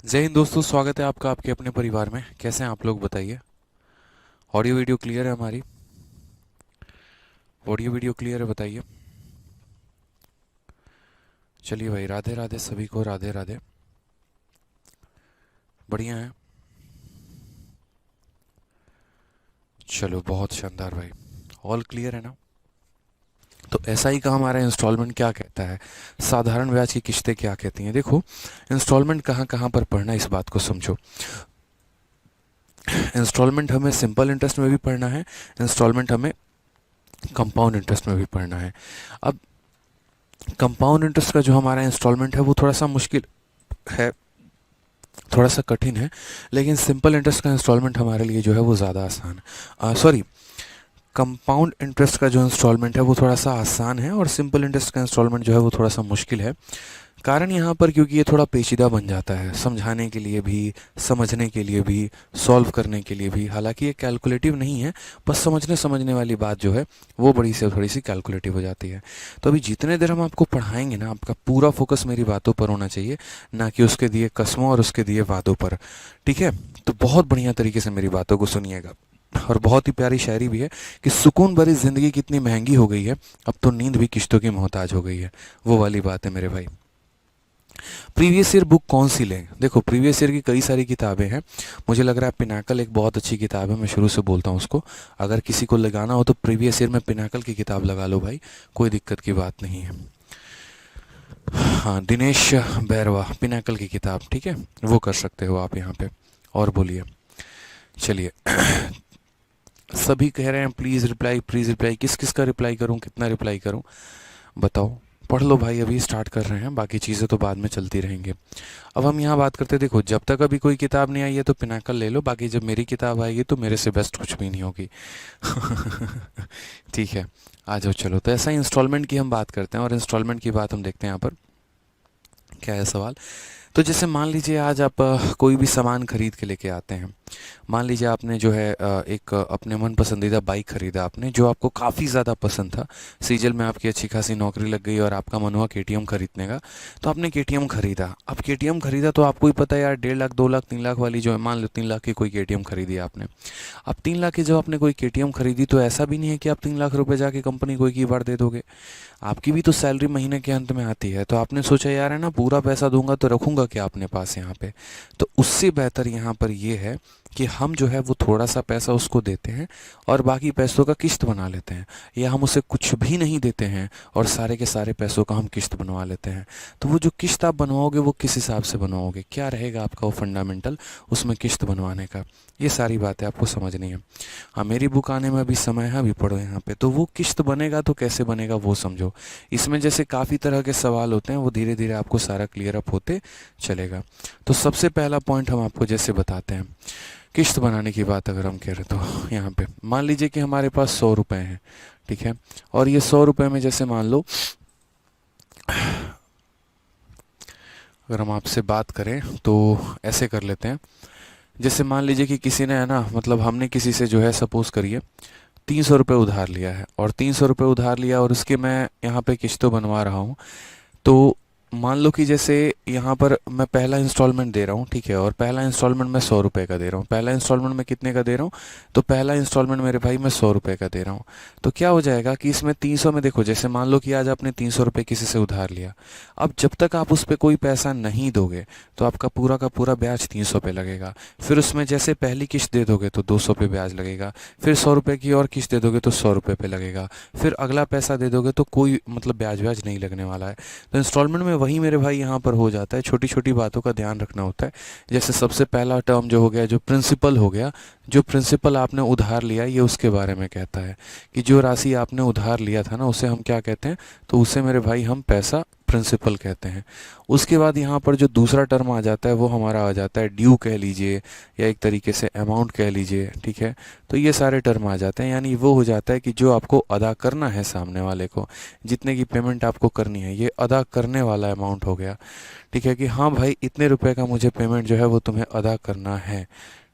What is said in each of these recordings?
जय हिंद दोस्तों, स्वागत है आपका आपके अपने परिवार में। कैसे हैं आप लोग, बताइए। ऑडियो वीडियो क्लियर है हमारी? ऑडियो वीडियो क्लियर है, बताइए। चलिए भाई, राधे राधे सभी को, राधे राधे। बढ़िया है। चलो, बहुत शानदार भाई। ऑल क्लियर है ना? तो ऐसा ही का हमारा इंस्टॉलमेंट क्या कहता है, साधारण ब्याज की किस्तें क्या कहती हैं। देखो, इंस्टॉलमेंट कहाँ कहाँ पर पढ़ना है, इस बात को समझो। इंस्टॉलमेंट हमें सिंपल इंटरेस्ट में भी पढ़ना है, इंस्टॉलमेंट हमें कंपाउंड इंटरेस्ट में भी पढ़ना है। अब कंपाउंड इंटरेस्ट का जो हमारा इंस्टॉलमेंट है वो थोड़ा सा मुश्किल है, थोड़ा सा कठिन है। लेकिन सिंपल इंटरेस्ट का इंस्टॉलमेंट हमारे लिए जो है वो ज़्यादा आसान है। सॉरी, कंपाउंड इंटरेस्ट का जो इंस्टॉलमेंट है वो थोड़ा सा आसान है और सिंपल इंटरेस्ट का इंस्टॉलमेंट जो है वो थोड़ा सा मुश्किल है। कारण यहाँ पर क्योंकि ये थोड़ा पेचीदा बन जाता है, समझाने के लिए भी, समझने के लिए भी, सॉल्व करने के लिए भी। हालांकि ये कैलकुलेटिव नहीं है, बस समझने समझने वाली बात जो है वो बड़ी से थोड़ी सी कैलकुलेटिव हो जाती है। तो अभी जितने देर हम आपको पढ़ाएंगे ना, आपका पूरा फोकस मेरी बातों पर होना चाहिए, ना कि उसके दिए कस्मों और उसके दिए वादों पर। ठीक है? तो बहुत बढ़िया तरीके से मेरी बातों को सुनिएगा। और बहुत ही प्यारी शायरी भी है कि सुकून भरी जिंदगी कितनी महंगी हो गई है, अब तो नींद भी किश्तों की मोहताज हो गई है। वो वाली बात है मेरे भाई। प्रीवियस ईयर बुक कौन सी लें? देखो, प्रीवियस ईयर की कई सारी किताबें हैं। मुझे लग रहा है पिनाकल एक बहुत अच्छी किताब है, मैं शुरू से बोलता हूँ उसको। अगर किसी को लगाना हो तो प्रीवियस ईयर में पिनाकल की किताब लगा लो भाई, कोई दिक्कत की बात नहीं है। हाँ, दिनेश बैरवा, पिनाकल की किताब, ठीक है, वो कर सकते हो आप यहाँ पे। और बोलिए। चलिए। सभी कह रहे हैं प्लीज़ रिप्लाई, प्लीज़ रिप्लाई। किस किस का रिप्लाई करूँ, कितना रिप्लाई करूँ, बताओ। पढ़ लो भाई, अभी स्टार्ट कर रहे हैं, बाकी चीज़ें तो बाद में चलती रहेंगी। अब हम यहाँ बात करते हैं, देखो, जब तक अभी कोई किताब नहीं आई है तो पिनाकल ले लो, बाकी जब मेरी किताब आएगी तो मेरे से बेस्ट कुछ भी नहीं होगी। ठीक है, आ जाओ। चलो, तो ऐसा इंस्टॉलमेंट की हम बात करते हैं और इंस्टॉलमेंट की बात हम देखते हैं यहाँ पर। क्या है सवाल? तो जैसे मान लीजिए आज आप कोई भी सामान खरीद के लेके आते हैं। मान लीजिए आपने जो है एक अपने मन पसंदीदा बाइक खरीदा आपने, जो आपको काफ़ी ज़्यादा पसंद था। सीजल में आपकी अच्छी खासी नौकरी लग गई और आपका मन हुआ केटीएम खरीदने का, तो आपने केटीएम खरीदा। अब केटीएम खरीदा तो आपको ही पता है यार, 1.5 लाख, 2 लाख, 3 लाख वाली जो है, मान लो 3 लाख की कोई केटीएम खरीदी आपने। अब 3 लाख की जब आपने कोई केटीएम खरीदी तो ऐसा भी नहीं है कि आप 3 लाख रुपए जाके कंपनी को एक ही बार दे दोगे। आपकी भी तो सैलरी महीने के अंत में आती है, तो आपने सोचा यार है ना, पूरा पैसा दूंगा तो रखूंगा क्या अपने पास यहाँ पे। तो उससे बेहतर यहाँ पर ये है कि हम जो है वो थोड़ा सा पैसा उसको देते हैं और बाकी पैसों का किस्त बना लेते हैं, या हम उसे कुछ भी नहीं देते हैं और सारे के सारे पैसों का हम किस्त बनवा लेते हैं। तो वो जो किस्त आप बनवाओगे वो किस हिसाब से बनवाओगे, क्या रहेगा आपका वो फंडामेंटल उसमें किस्त बनवाने का, ये सारी बातें आपको समझनी है। हाँ, मेरी बुक आने में अभी समय है, अभी पढ़ो यहाँ पे। तो वो किस्त बनेगा तो कैसे बनेगा वो समझो। इसमें जैसे काफ़ी तरह के सवाल होते हैं, वो धीरे धीरे आपको सारा क्लियर अप होते चलेगा। तो सबसे पहला पॉइंट हम आपको जैसे बताते हैं, किस्त बनाने की बात अगर हम कह रहे तो यहाँ पे मान लीजिए कि हमारे पास 100 रुपये हैं, ठीक है। और ये 100 रुपये में जैसे मान लो, अगर हम आपसे बात करें तो ऐसे कर लेते हैं। जैसे मान लीजिए कि किसी ने, है ना, मतलब हमने किसी से जो है, सपोज करिए 300 रुपये उधार लिया है, और 300 रुपये उधार लिया और उसके मैं यहाँ पे किस्तों बनवा रहा हूँ। तो मान लो कि जैसे यहाँ पर मैं पहला इंस्टॉलमेंट दे रहा हूँ, ठीक है, और पहला इंस्टॉलमेंट मैं 100 रुपये का दे रहा हूँ। पहला इंस्टॉलमेंट मैं कितने का दे रहा हूँ? तो पहला इंस्टॉलमेंट मेरे भाई मैं 100 रुपये का दे रहा हूँ। तो क्या हो जाएगा कि इसमें 300 में, देखो, जैसे मान लो कि आज आपने 300 रुपये किसी से उधार लिया। अब जब तक आप उस पर कोई पैसा नहीं दोगे तो आपका पूरा का पूरा ब्याज 300 पे लगेगा। फिर उसमें जैसे पहली किस्त दे दोगे तो 200 पे ब्याज लगेगा। फिर 100 रुपये की और किस्त दे दोगे तो 100 रुपये पे लगेगा। फिर अगला पैसा दे दोगे तो कोई मतलब ब्याज व्याज नहीं लगने वाला है। तो इंस्टॉलमेंट में वही मेरे भाई यहाँ पर हो जाता है, छोटी छोटी बातों का ध्यान रखना होता है। जैसे सबसे पहला टर्म जो हो गया, जो प्रिंसिपल हो गया, जो प्रिंसिपल आपने उधार लिया, ये उसके बारे में कहता है कि जो राशि आपने उधार लिया था ना, उसे हम क्या कहते हैं? तो उसे मेरे भाई हम पैसा प्रिंसिपल कहते हैं। उसके बाद यहाँ पर जो दूसरा टर्म आ जाता है वो हमारा आ जाता है ड्यू कह लीजिए, या एक तरीके से अमाउंट कह लीजिए, ठीक है। तो ये सारे टर्म आ जाते हैं, यानी वो हो जाता है कि जो आपको अदा करना है सामने वाले को, जितने की पेमेंट आपको करनी है, ये अदा करने वाला अमाउंट हो गया, ठीक है। कि हाँ भाई, इतने रुपए का मुझे पेमेंट जो है वो तुम्हें अदा करना है,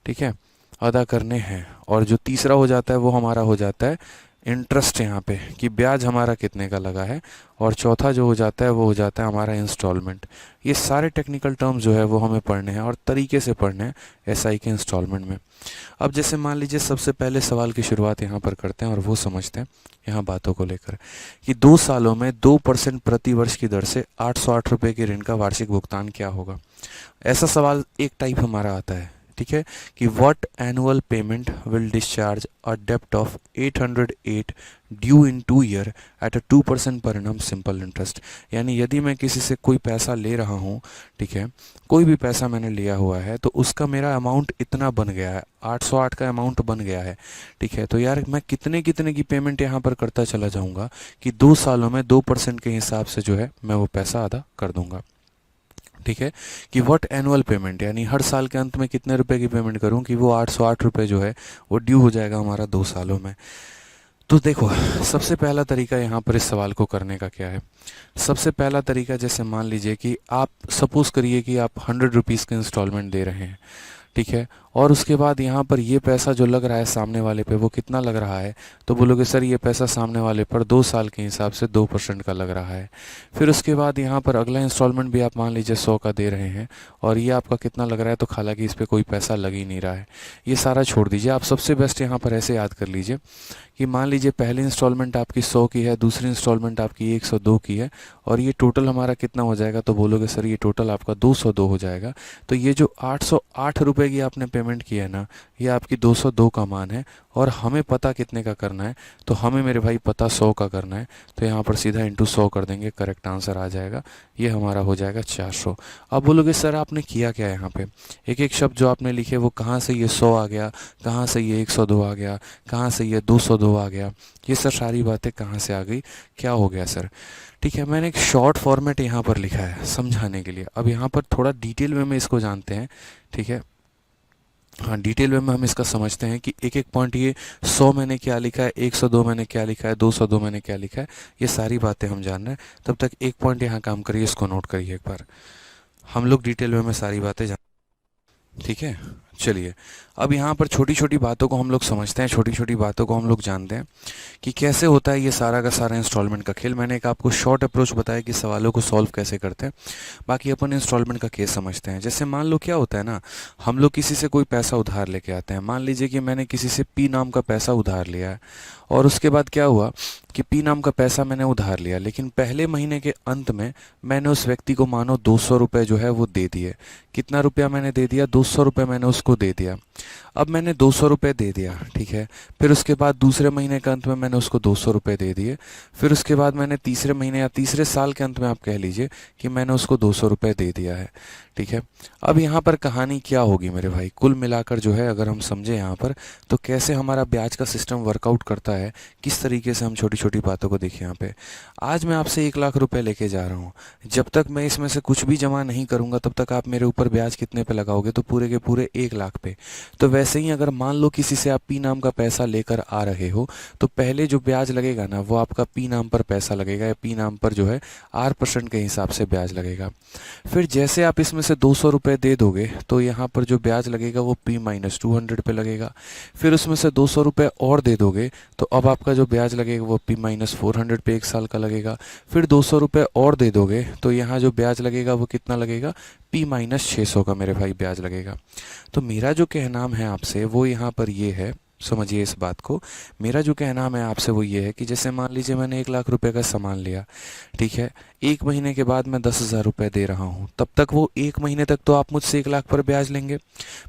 ठीक है, अदा करने हैं। और जो तीसरा हो जाता है वो हमारा हो जाता है इंटरेस्ट यहाँ पे कि ब्याज हमारा कितने का लगा है, और चौथा जो हो जाता है वो हो जाता है हमारा इंस्टॉलमेंट। ये सारे टेक्निकल टर्म्स जो है वो हमें पढ़ने हैं और तरीके से पढ़ने हैं एसआई के इंस्टॉलमेंट में। अब जैसे मान लीजिए सबसे पहले सवाल की शुरुआत यहाँ पर करते हैं और वो समझते हैं यहाँ बातों को लेकर कि 2 सालों में 2% प्रति वर्ष की दर से 808 रुपये के ऋण का वार्षिक भुगतान क्या होगा। ऐसा सवाल एक टाइप हमारा आता है, ठीक है, कि what annual payment will discharge a डेप्ट of 808 due in 2 year at a 2% per annum simple interest. यानी यदि मैं किसी से कोई पैसा ले रहा हूँ, ठीक है, कोई भी पैसा मैंने लिया हुआ है तो उसका मेरा अमाउंट इतना बन गया है, 808 का अमाउंट बन गया है, ठीक है, तो यार मैं कितने कितने की पेमेंट यहाँ पर करता चला जाऊँगा कि 2 सालों में 2% के हिसाब से जो है मैं वो पैसा अदा कर दूंगा। ठीक है, कि व्हाट एनुअल पेमेंट, यानी हर साल के अंत में कितने रुपए की पेमेंट करूं कि वो 808 रुपये जो है वो ड्यू हो जाएगा हमारा 2 सालों में। तो देखो, सबसे पहला तरीका यहाँ पर इस सवाल को करने का क्या है। सबसे पहला तरीका, जैसे मान लीजिए कि आप सपोज करिए कि आप 100 रुपीज़ के इंस्टॉलमेंट दे रहे हैं, ठीक है, और उसके बाद यहाँ पर ये पैसा जो लग रहा है सामने वाले पे वो कितना लग रहा है, तो बोलोगे सर ये पैसा सामने वाले पर 2 साल के हिसाब से 2% का लग रहा है। फिर उसके बाद यहाँ पर अगला इंस्टॉलमेंट भी आप मान लीजिए 100 का दे रहे हैं और ये आपका कितना लग रहा है, तो हालांकि इस पर कोई पैसा लग ही नहीं रहा है। ये सारा छोड़ दीजिए, आप सबसे बेस्ट यहाँ पर ऐसे याद कर लीजिए कि मान लीजिए पहली इंस्टॉलमेंट आपकी 100 की है, दूसरी इंस्टॉलमेंट आपकी 102 की है, और ये टोटल हमारा कितना हो जाएगा, तो बोलोगे सर ये टोटल आपका 202 हो जाएगा। तो ये जो 808 रुपये की आपने पेमेंट की है ना, ये आपकी 202 का मान है, और हमें पता कितने का करना है, तो हमें मेरे भाई पता 100 का करना है, तो यहाँ पर सीधा इंटू 100 कर देंगे, करेक्ट आंसर आ जाएगा, ये हमारा हो जाएगा 400। अब बोलोगे सर आपने किया क्या यहाँ पे, एक एक शब्द जो आपने लिखे वो कहाँ से ये 100 आ गया, कहाँ से ये 102 आ गया, कहाँ से ये 202 आ गया, ये सर सारी बातें कहाँ से आ गई, क्या हो गया सर। ठीक है, मैंने एक शॉर्ट फॉर्मेट यहाँ पर लिखा है समझाने के लिए। अब यहाँ पर थोड़ा डिटेल में इसको जानते हैं, ठीक है, हाँ डिटेल में हम इसका समझते हैं कि एक एक पॉइंट, ये 100 मैंने क्या लिखा है, 102 मैंने क्या लिखा है, 202 मैंने क्या लिखा है, ये सारी बातें हम जान रहे हैं। तब तक एक पॉइंट यहाँ काम करिए, इसको नोट करिए एक बार, हम लोग डिटेल में सारी बातें जान, ठीक है। चलिए, अब यहाँ पर छोटी छोटी बातों को हम लोग समझते हैं, छोटी छोटी बातों को हम लोग जानते हैं कि कैसे होता है ये सारा का सारा इंस्टॉलमेंट का खेल। मैंने एक आपको शॉर्ट अप्रोच बताया कि सवालों को सॉल्व कैसे करते हैं, बाकी अपन इंस्टॉलमेंट का केस समझते हैं। जैसे मान लो क्या होता है ना, हम लोग किसी से कोई पैसा उधार लेके आते हैं। मान लीजिए कि मैंने किसी से पी नाम का पैसा उधार लिया है, और उसके बाद क्या हुआ कि पी नाम का पैसा मैंने उधार लिया, लेकिन पहले महीने के अंत में मैंने उस व्यक्ति को मानो 200 रुपये जो है वो दे दिए। कितना रुपया मैंने दे दिया, 200 रुपये मैंने उसको दे दिया। अब मैंने 200 रुपये दे दिया, ठीक है, फिर उसके बाद दूसरे महीने के अंत में मैंने उसको 200 रुपये दे दिए। फिर उसके बाद मैंने तीसरे महीने या तीसरे साल के अंत में आप कह लीजिए कि मैंने उसको 200 रुपये दे दिया है, ठीक है। अब यहाँ पर कहानी क्या होगी मेरे भाई, कुल मिलाकर जो है अगर हम समझे यहाँ पर, तो कैसे हमारा ब्याज का सिस्टम वर्कआउट करता है, किस तरीके से हम छोटी छोटी बातों को देखिए। यहाँ पे आज मैं आपसे 1 लाख रुपए लेके जा रहा हूँ, जब तक मैं इसमें से कुछ भी जमा नहीं करूँगा तब तक आप मेरे ऊपर ब्याज कितने पे लगाओगे, तो पूरे के पूरे 1 लाख पे। तो वैसे ही अगर मान लो किसी से आप पी नाम का पैसा लेकर आ रहे हो, तो पहले जो ब्याज लगेगा ना वो आपका पी नाम पर पैसा लगेगा, या पी नाम पर जो है 8% के हिसाब से ब्याज लगेगा। फिर जैसे आप इसमें से 200 रुपये दे दोगे तो यहाँ पर जो ब्याज लगेगा वो P-200 पे लगेगा। फिर उसमें से 200 रुपये और दे दोगे तो अब आपका जो ब्याज लगेगा वो P-400 पे 1 साल का लगेगा। फिर 200 रुपये और दे दोगे तो यहाँ जो ब्याज लगेगा वो कितना लगेगा, P-600 का मेरे भाई ब्याज लगेगा। तो मेरा जो कहना है आपसे वो यहाँ पर ये है, समझिए इस बात को, मेरा जो कहना है आपसे वो ये है कि जैसे मान लीजिए मैंने 1 लाख रुपए का सामान लिया, ठीक है, 1 महीने के बाद मैं 10,000 रुपये दे रहा हूँ, तब तक वो 1 महीने तक तो आप मुझसे 1 लाख पर ब्याज लेंगे।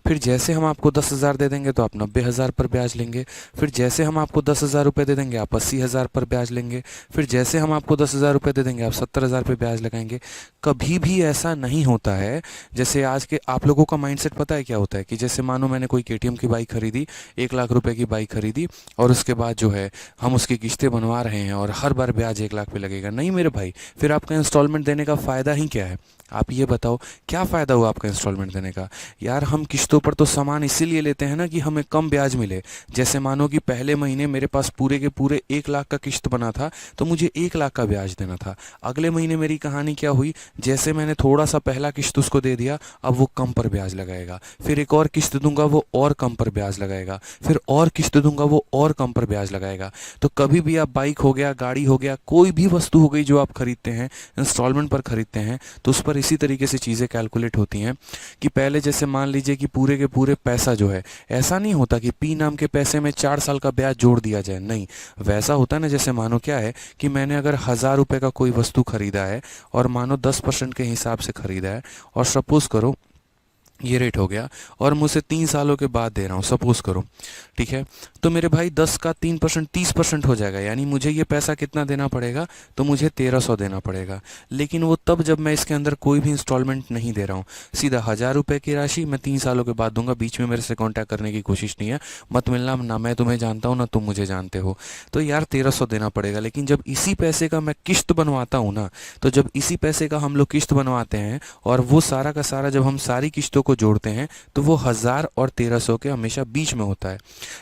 फिर जैसे हम आपको 10,000 दे देंगे तो आप 90,000 पर ब्याज लेंगे। फिर जैसे हम आपको 10,000 रुपये दे देंगे आप 80,000 पर ब्याज लेंगे। फिर जैसे हम आपको 10,000 रुपये दे देंगे आप 70,000 पर ब्याज लगाएंगे। कभी भी ऐसा नहीं होता है, जैसे आज के आप लोगों का माइंडसेट पता है क्या होता है कि जैसे मानो मैंने कोई KTM की बाइक खरीदी, 1 लाख रुपए की बाइक खरीदी, और उसके बाद जो है हम उसकी किस्तें बनवा रहे हैं और हर बार ब्याज 1 लाख पे लगेगा। नहीं मेरे भाई, फिर आपका इंस्टॉलमेंट देने का फ़ायदा ही क्या है। आप ये बताओ क्या फ़ायदा हुआ आपका इंस्टॉलमेंट देने का। यार हम किस्तों पर तो सामान इसीलिए लेते हैं ना कि हमें कम ब्याज मिले। जैसे मानो कि पहले महीने मेरे पास पूरे के पूरे 1 लाख का किस्त बना था, तो मुझे 1 लाख का ब्याज देना था। अगले महीने मेरी कहानी क्या हुई, जैसे मैंने थोड़ा सा पहला किस्त उसको दे दिया, अब वो कम पर ब्याज लगाएगा। फिर एक और किस्त दूंगा, वो और कम पर ब्याज लगाएगा। फिर और किस्त दूंगा, वो और कम पर ब्याज लगाएगा। तो कभी भी आप बाइक हो गया, गाड़ी हो गया, कोई भी वस्तु हो गई जो आप खरीदते हैं, इंस्टॉलमेंट पर खरीदते हैं, तो उस पर इसी तरीके से चीज़ें कैलकुलेट होती हैं कि पहले जैसे मान लीजिए कि पूरे के पूरे पैसा जो है, ऐसा नहीं होता कि पी नाम के पैसे में 4 साल का ब्याज जोड़ दिया जाए, नहीं। वैसा होता है ना, जैसे मानो क्या है कि मैंने अगर 1,000 रुपये का कोई वस्तु खरीदा है और मानो 10% के हिसाब से खरीदा है, और सपोज करो ये रेट हो गया, और मुझे 3 सालों के बाद दे रहा हूँ, सपोज करो, ठीक है। तो मेरे भाई 10 का 3% 30% हो जाएगा, यानी मुझे ये पैसा कितना देना पड़ेगा, तो मुझे 1,300 देना पड़ेगा। लेकिन वो तब जब मैं इसके अंदर कोई भी इंस्टॉलमेंट नहीं दे रहा हूँ, सीधा 1,000 रुपये की राशि मैं 3 सालों के बाद दूंगा। बीच में मेरे से कॉन्टैक्ट करने की कोशिश नहीं है, मत मिलना, ना मैं तुम्हें जानता हूँ ना तुम मुझे जानते हो। तो यार 1,300 देना पड़ेगा। लेकिन जब इसी पैसे का मैं किस्त बनवाता हूँ ना, तो जब इसी पैसे का हम लोग किस्त बनवाते हैं, और वो सारा का सारा जब हम सारी किस्तों को जोड़ते हैं, तो वो 1,000 और 1,300 के हमेशा बीच में होता है।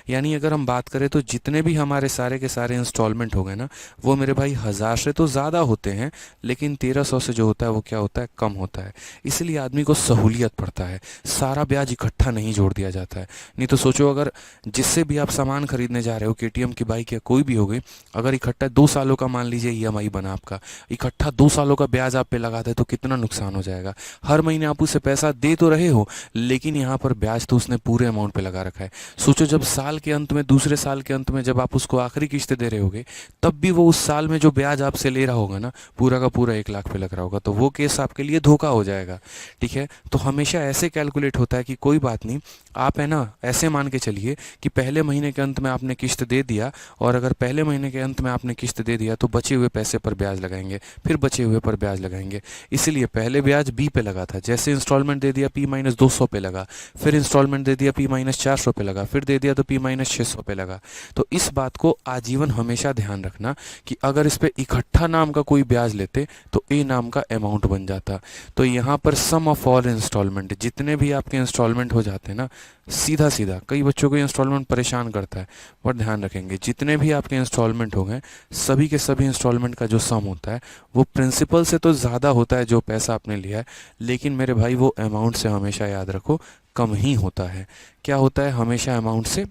यानी अगर हम बात करें तो जितने भी हमारे सारे के सारे इंस्टॉलमेंट हो गए ना, वो मेरे भाई 1,000 से तो ज़्यादा होते हैं, लेकिन 1,300 से जो होता है वो क्या होता है, कम होता है। इसलिए आदमी को सहूलियत पड़ता है, सारा ब्याज इकट्ठा नहीं जोड़ दिया जाता है। नहीं तो सोचो, अगर जिससे भी आप सामान खरीदने जा रहे हो, केटीएम की बाइक या कोई भी हो गई, अगर इकट्ठा 2 सालों का मान लीजिए ईएमआई बना आपका, इकट्ठा 2 सालों का ब्याज आप पे लगा दे, तो कितना नुकसान हो जाएगा। हर महीने आप उसे पैसा दे तो रहे हो, लेकिन यहाँ पर ब्याज तो उसने पूरे अमाउंट पे लगा रखा है। सोचो जब साल के अंत में, दूसरे साल के अंत में जब आप उसको आखिरी किस्त दे रहे होगे, तब भी वो उस साल में जो ब्याज आपसे ले रहा होगा ना, पूरा का पूरा 1 लाख पे लग रहा होगा, तो वो केस आपके लिए धोखा हो जाएगा। ठीक है, तो हमेशा ऐसे कैलकुलेट होता है कि कोई बात नहीं, आप है ना ऐसे मान के चलिए कि पहले महीने के अंत में आपने किस्त दे दिया, और अगर पहले महीने के अंत में आपने किस्त दे दिया, तो बचे हुए पैसे पर ब्याज लगाएंगे, फिर बचे हुए पर ब्याज लगाएंगे। इसीलिए पहले ब्याज बी पे लगा था, जैसे इंस्टॉलमेंट दे दिया P-200 पे लगा, फिर इंस्टॉलमेंट दे दिया P-400 पे लगा, फिर दे दिया तो P-600 पे लगा। तो इस बात को आजीवन हमेशा ध्यान रखना कि अगर इस पे इकट्ठा नाम का कोई ब्याज लेते तो ए नाम का अमाउंट बन जाता। तो यहाँ पर सम ऑफ ऑल इंस्टॉलमेंट, जितने भी आपके इंस्टॉलमेंट हो जाते हैं ना, सीधा सीधा, कई बच्चों को इंस्टॉलमेंट परेशान करता है, बट ध्यान रखेंगे जितने भी आपके इंस्टॉलमेंट हो गए, सभी के सभी इंस्टॉलमेंट का जो सम होता है वो प्रिंसिपल से तो ज़्यादा होता है जो पैसा आपने लिया है, लेकिन मेरे भाई वो अमाउंट से हमेशा याद रखो कम ही होता है। क्या होता है, हमेशा अमाउंट से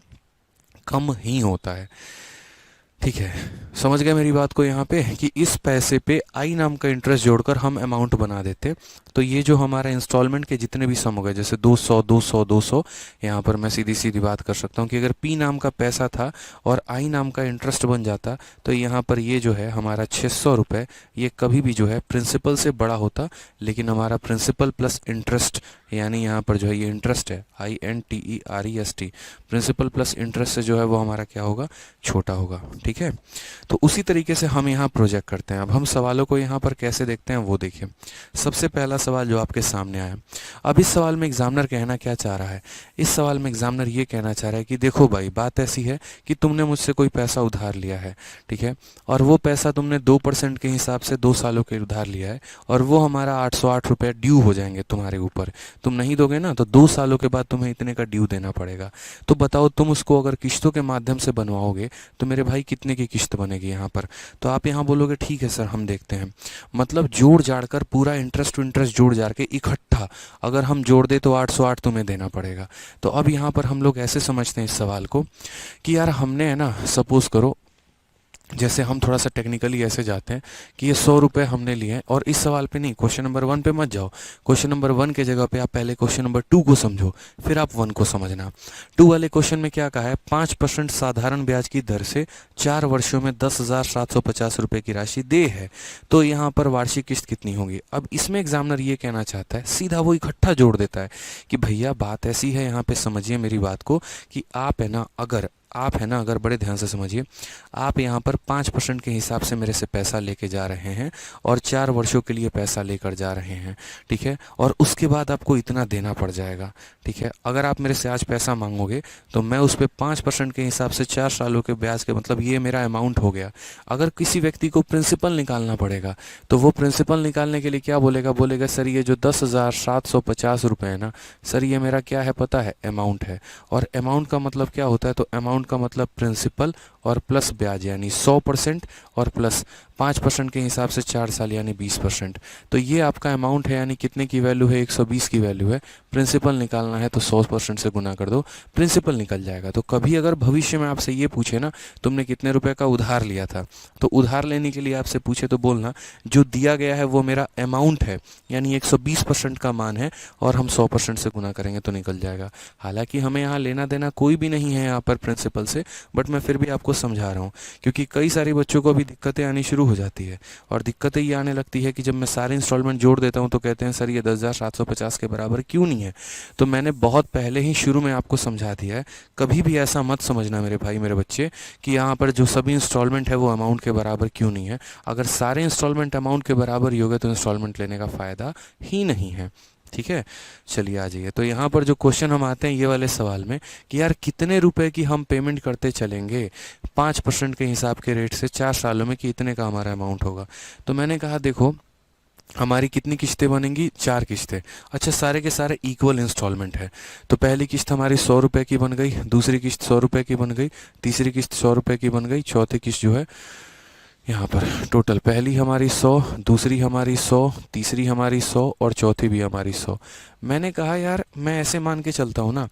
कम ही होता है। ठीक है, समझ गए मेरी बात को यहाँ पे, कि इस पैसे पे आई नाम का इंटरेस्ट जोड़कर हम अमाउंट बना देते। तो ये जो हमारा इंस्टॉलमेंट के जितने भी सम हो गए, जैसे 200 200 200, यहाँ पर मैं सीधी सीधी बात कर सकता हूँ कि अगर पी नाम का पैसा था और आई नाम का इंटरेस्ट बन जाता, तो यहाँ पर ये जो है हमारा 600 रुपये, ये कभी भी जो है प्रिंसिपल से बड़ा होता, लेकिन हमारा प्रिंसिपल प्लस इंटरेस्ट, यानी यहाँ पर जो है ये इंटरेस्ट है, INTEREST, प्रिंसिपल प्लस इंटरेस्ट से जो है वो हमारा क्या होगा, छोटा होगा। ठीक है, तो उसी तरीके से हम यहाँ प्रोजेक्ट करते हैं। अब हम सवालों को यहाँ पर कैसे देखते हैं वो देखिए। सबसे पहला सवाल जो आपके सामने आया, अब इस सवाल में एग्जामिनर कहना क्या चाह रहा है, इस सवाल में एग्जामिनर ये कहना चाह रहा है कि देखो भाई, बात ऐसी है कि तुमने मुझसे कोई पैसा उधार लिया है, ठीक है, और वो पैसा तुमने 2% के हिसाब से 2 सालों के उधार लिया है, और वो हमारा 808 रुपये ड्यू हो जाएंगे तुम्हारे ऊपर। तुम नहीं दोगे ना, तो 2 सालों के बाद तुम्हें इतने का ड्यू देना पड़ेगा। तो बताओ, तुम उसको अगर किस्तों के माध्यम से बनवाओगे तो मेरे भाई कितने की किस्त बनेगी यहाँ पर। तो आप यहाँ बोलोगे ठीक है सर, हम देखते हैं। मतलब जोड़ जाड़ कर पूरा इंटरेस्ट टू इंटरेस्ट जोड़ जाड़ के इकट्ठा अगर हम जोड़ दे तो 808 तुम्हें देना पड़ेगा। तो अब यहाँ पर हम लोग ऐसे समझते हैं इस सवाल को कि यार हमने है ना, सपोज करो, जैसे हम थोड़ा सा टेक्निकली ऐसे जाते हैं कि ये 100 रुपये हमने लिए हैं, और इस सवाल पे नहीं, क्वेश्चन नंबर 1 पे मत जाओ। क्वेश्चन नंबर 1 के जगह पे आप पहले क्वेश्चन नंबर 2 को समझो, फिर आप 1 को समझना। 2 वाले क्वेश्चन में क्या कहा है, 5% साधारण ब्याज की दर से 4 वर्षों में 10,750 रुपये की राशि दे है, तो यहाँ पर वार्षिक किस्त कितनी होगी। अब इसमें एग्जामिनर ये कहना चाहता है, सीधा वो इकट्ठा जोड़ देता है कि भैया बात ऐसी है, यहाँ पे समझिए मेरी बात को, कि आप है ना, अगर आप है ना, अगर बड़े ध्यान से समझिए, आप यहाँ पर 5% के हिसाब से मेरे से पैसा लेके जा रहे हैं और 4 वर्षों के लिए पैसा लेकर जा रहे हैं, ठीक है, और उसके बाद आपको इतना देना पड़ जाएगा, ठीक है। अगर आप मेरे से आज पैसा मांगोगे तो मैं उस पर 5% के हिसाब से 4 सालों के ब्याज के, मतलब ये मेरा अमाउंट हो गया। अगर किसी व्यक्ति को प्रिंसिपल निकालना पड़ेगा तो वो प्रिंसिपल निकालने के लिए क्या बोलेगा, बोलेगा सर ये जो 10,750 रुपये है ना सर, ये मेरा क्या है पता है, अमाउंट है। और अमाउंट का मतलब क्या होता है, तो अमाउंट का मतलब प्रिंसिपल और प्लस ब्याज, यानी 100% और प्लस 5% के हिसाब से 4 साल यानी 20%। तो ये आपका अमाउंट है, यानी कितने की वैल्यू है, 120 की वैल्यू है। प्रिंसिपल निकालना है तो 100% से गुना कर दो, प्रिंसिपल निकल जाएगा। तो कभी अगर भविष्य में आपसे ये पूछे ना तुमने कितने रुपए का उधार लिया था, तो उधार लेने के लिए आपसे पूछे तो बोलना जो दिया गया है वो मेरा अमाउंट है, यानी 120% का मान है और हम 100% से गुना करेंगे तो निकल जाएगा। हालांकि हमें यहाँ लेना देना कोई भी नहीं है यहाँ पर प्रिंसिपल से, बट मैं फिर भी आपको समझा रहा हूँ क्योंकि कई सारे बच्चों को अभी दिक्कतें आनी शुरू हो जाती है। और दिक्कतें ये आने लगती है कि जब मैं सारे इंस्टॉलमेंट जोड़ देता हूँ तो कहते हैं सर ये 10,750 के बराबर क्यों नहीं है। तो मैंने बहुत पहले ही शुरू में आपको समझा दिया है, कभी भी ऐसा मत समझना मेरे भाई मेरे बच्चे कि यहाँ पर जो सभी इंस्टॉलमेंट है वो अमाउंट के बराबर क्यों नहीं है। अगर सारे इंस्टॉलमेंट अमाउंट के बराबर ही हो गए तो इंस्टॉलमेंट लेने का फ़ायदा ही नहीं है, ठीक है। चलिए आ जाइए, तो यहाँ पर जो क्वेश्चन हम आते हैं ये वाले सवाल में कि यार कितने रुपए की हम पेमेंट करते चलेंगे 5% के हिसाब के रेट से 4 सालों में, कि इतने का हमारा अमाउंट होगा। तो मैंने कहा देखो हमारी कितनी किस्तें बनेंगी, 4 किस्तें। अच्छा, सारे के सारे इक्वल इंस्टॉलमेंट है। तो पहली किस्त हमारी 100 रुपये की बन गई, दूसरी किस्त 100 रुपये की बन गई, तीसरी किस्त 100 रुपये की बन गई, चौथी किस्त जो है यहाँ पर टोटल पहली हमारी 100, दूसरी हमारी 100, तीसरी हमारी 100 और चौथी भी हमारी 100। मैंने कहा यार मैं ऐसे मान के चलता हूँ ना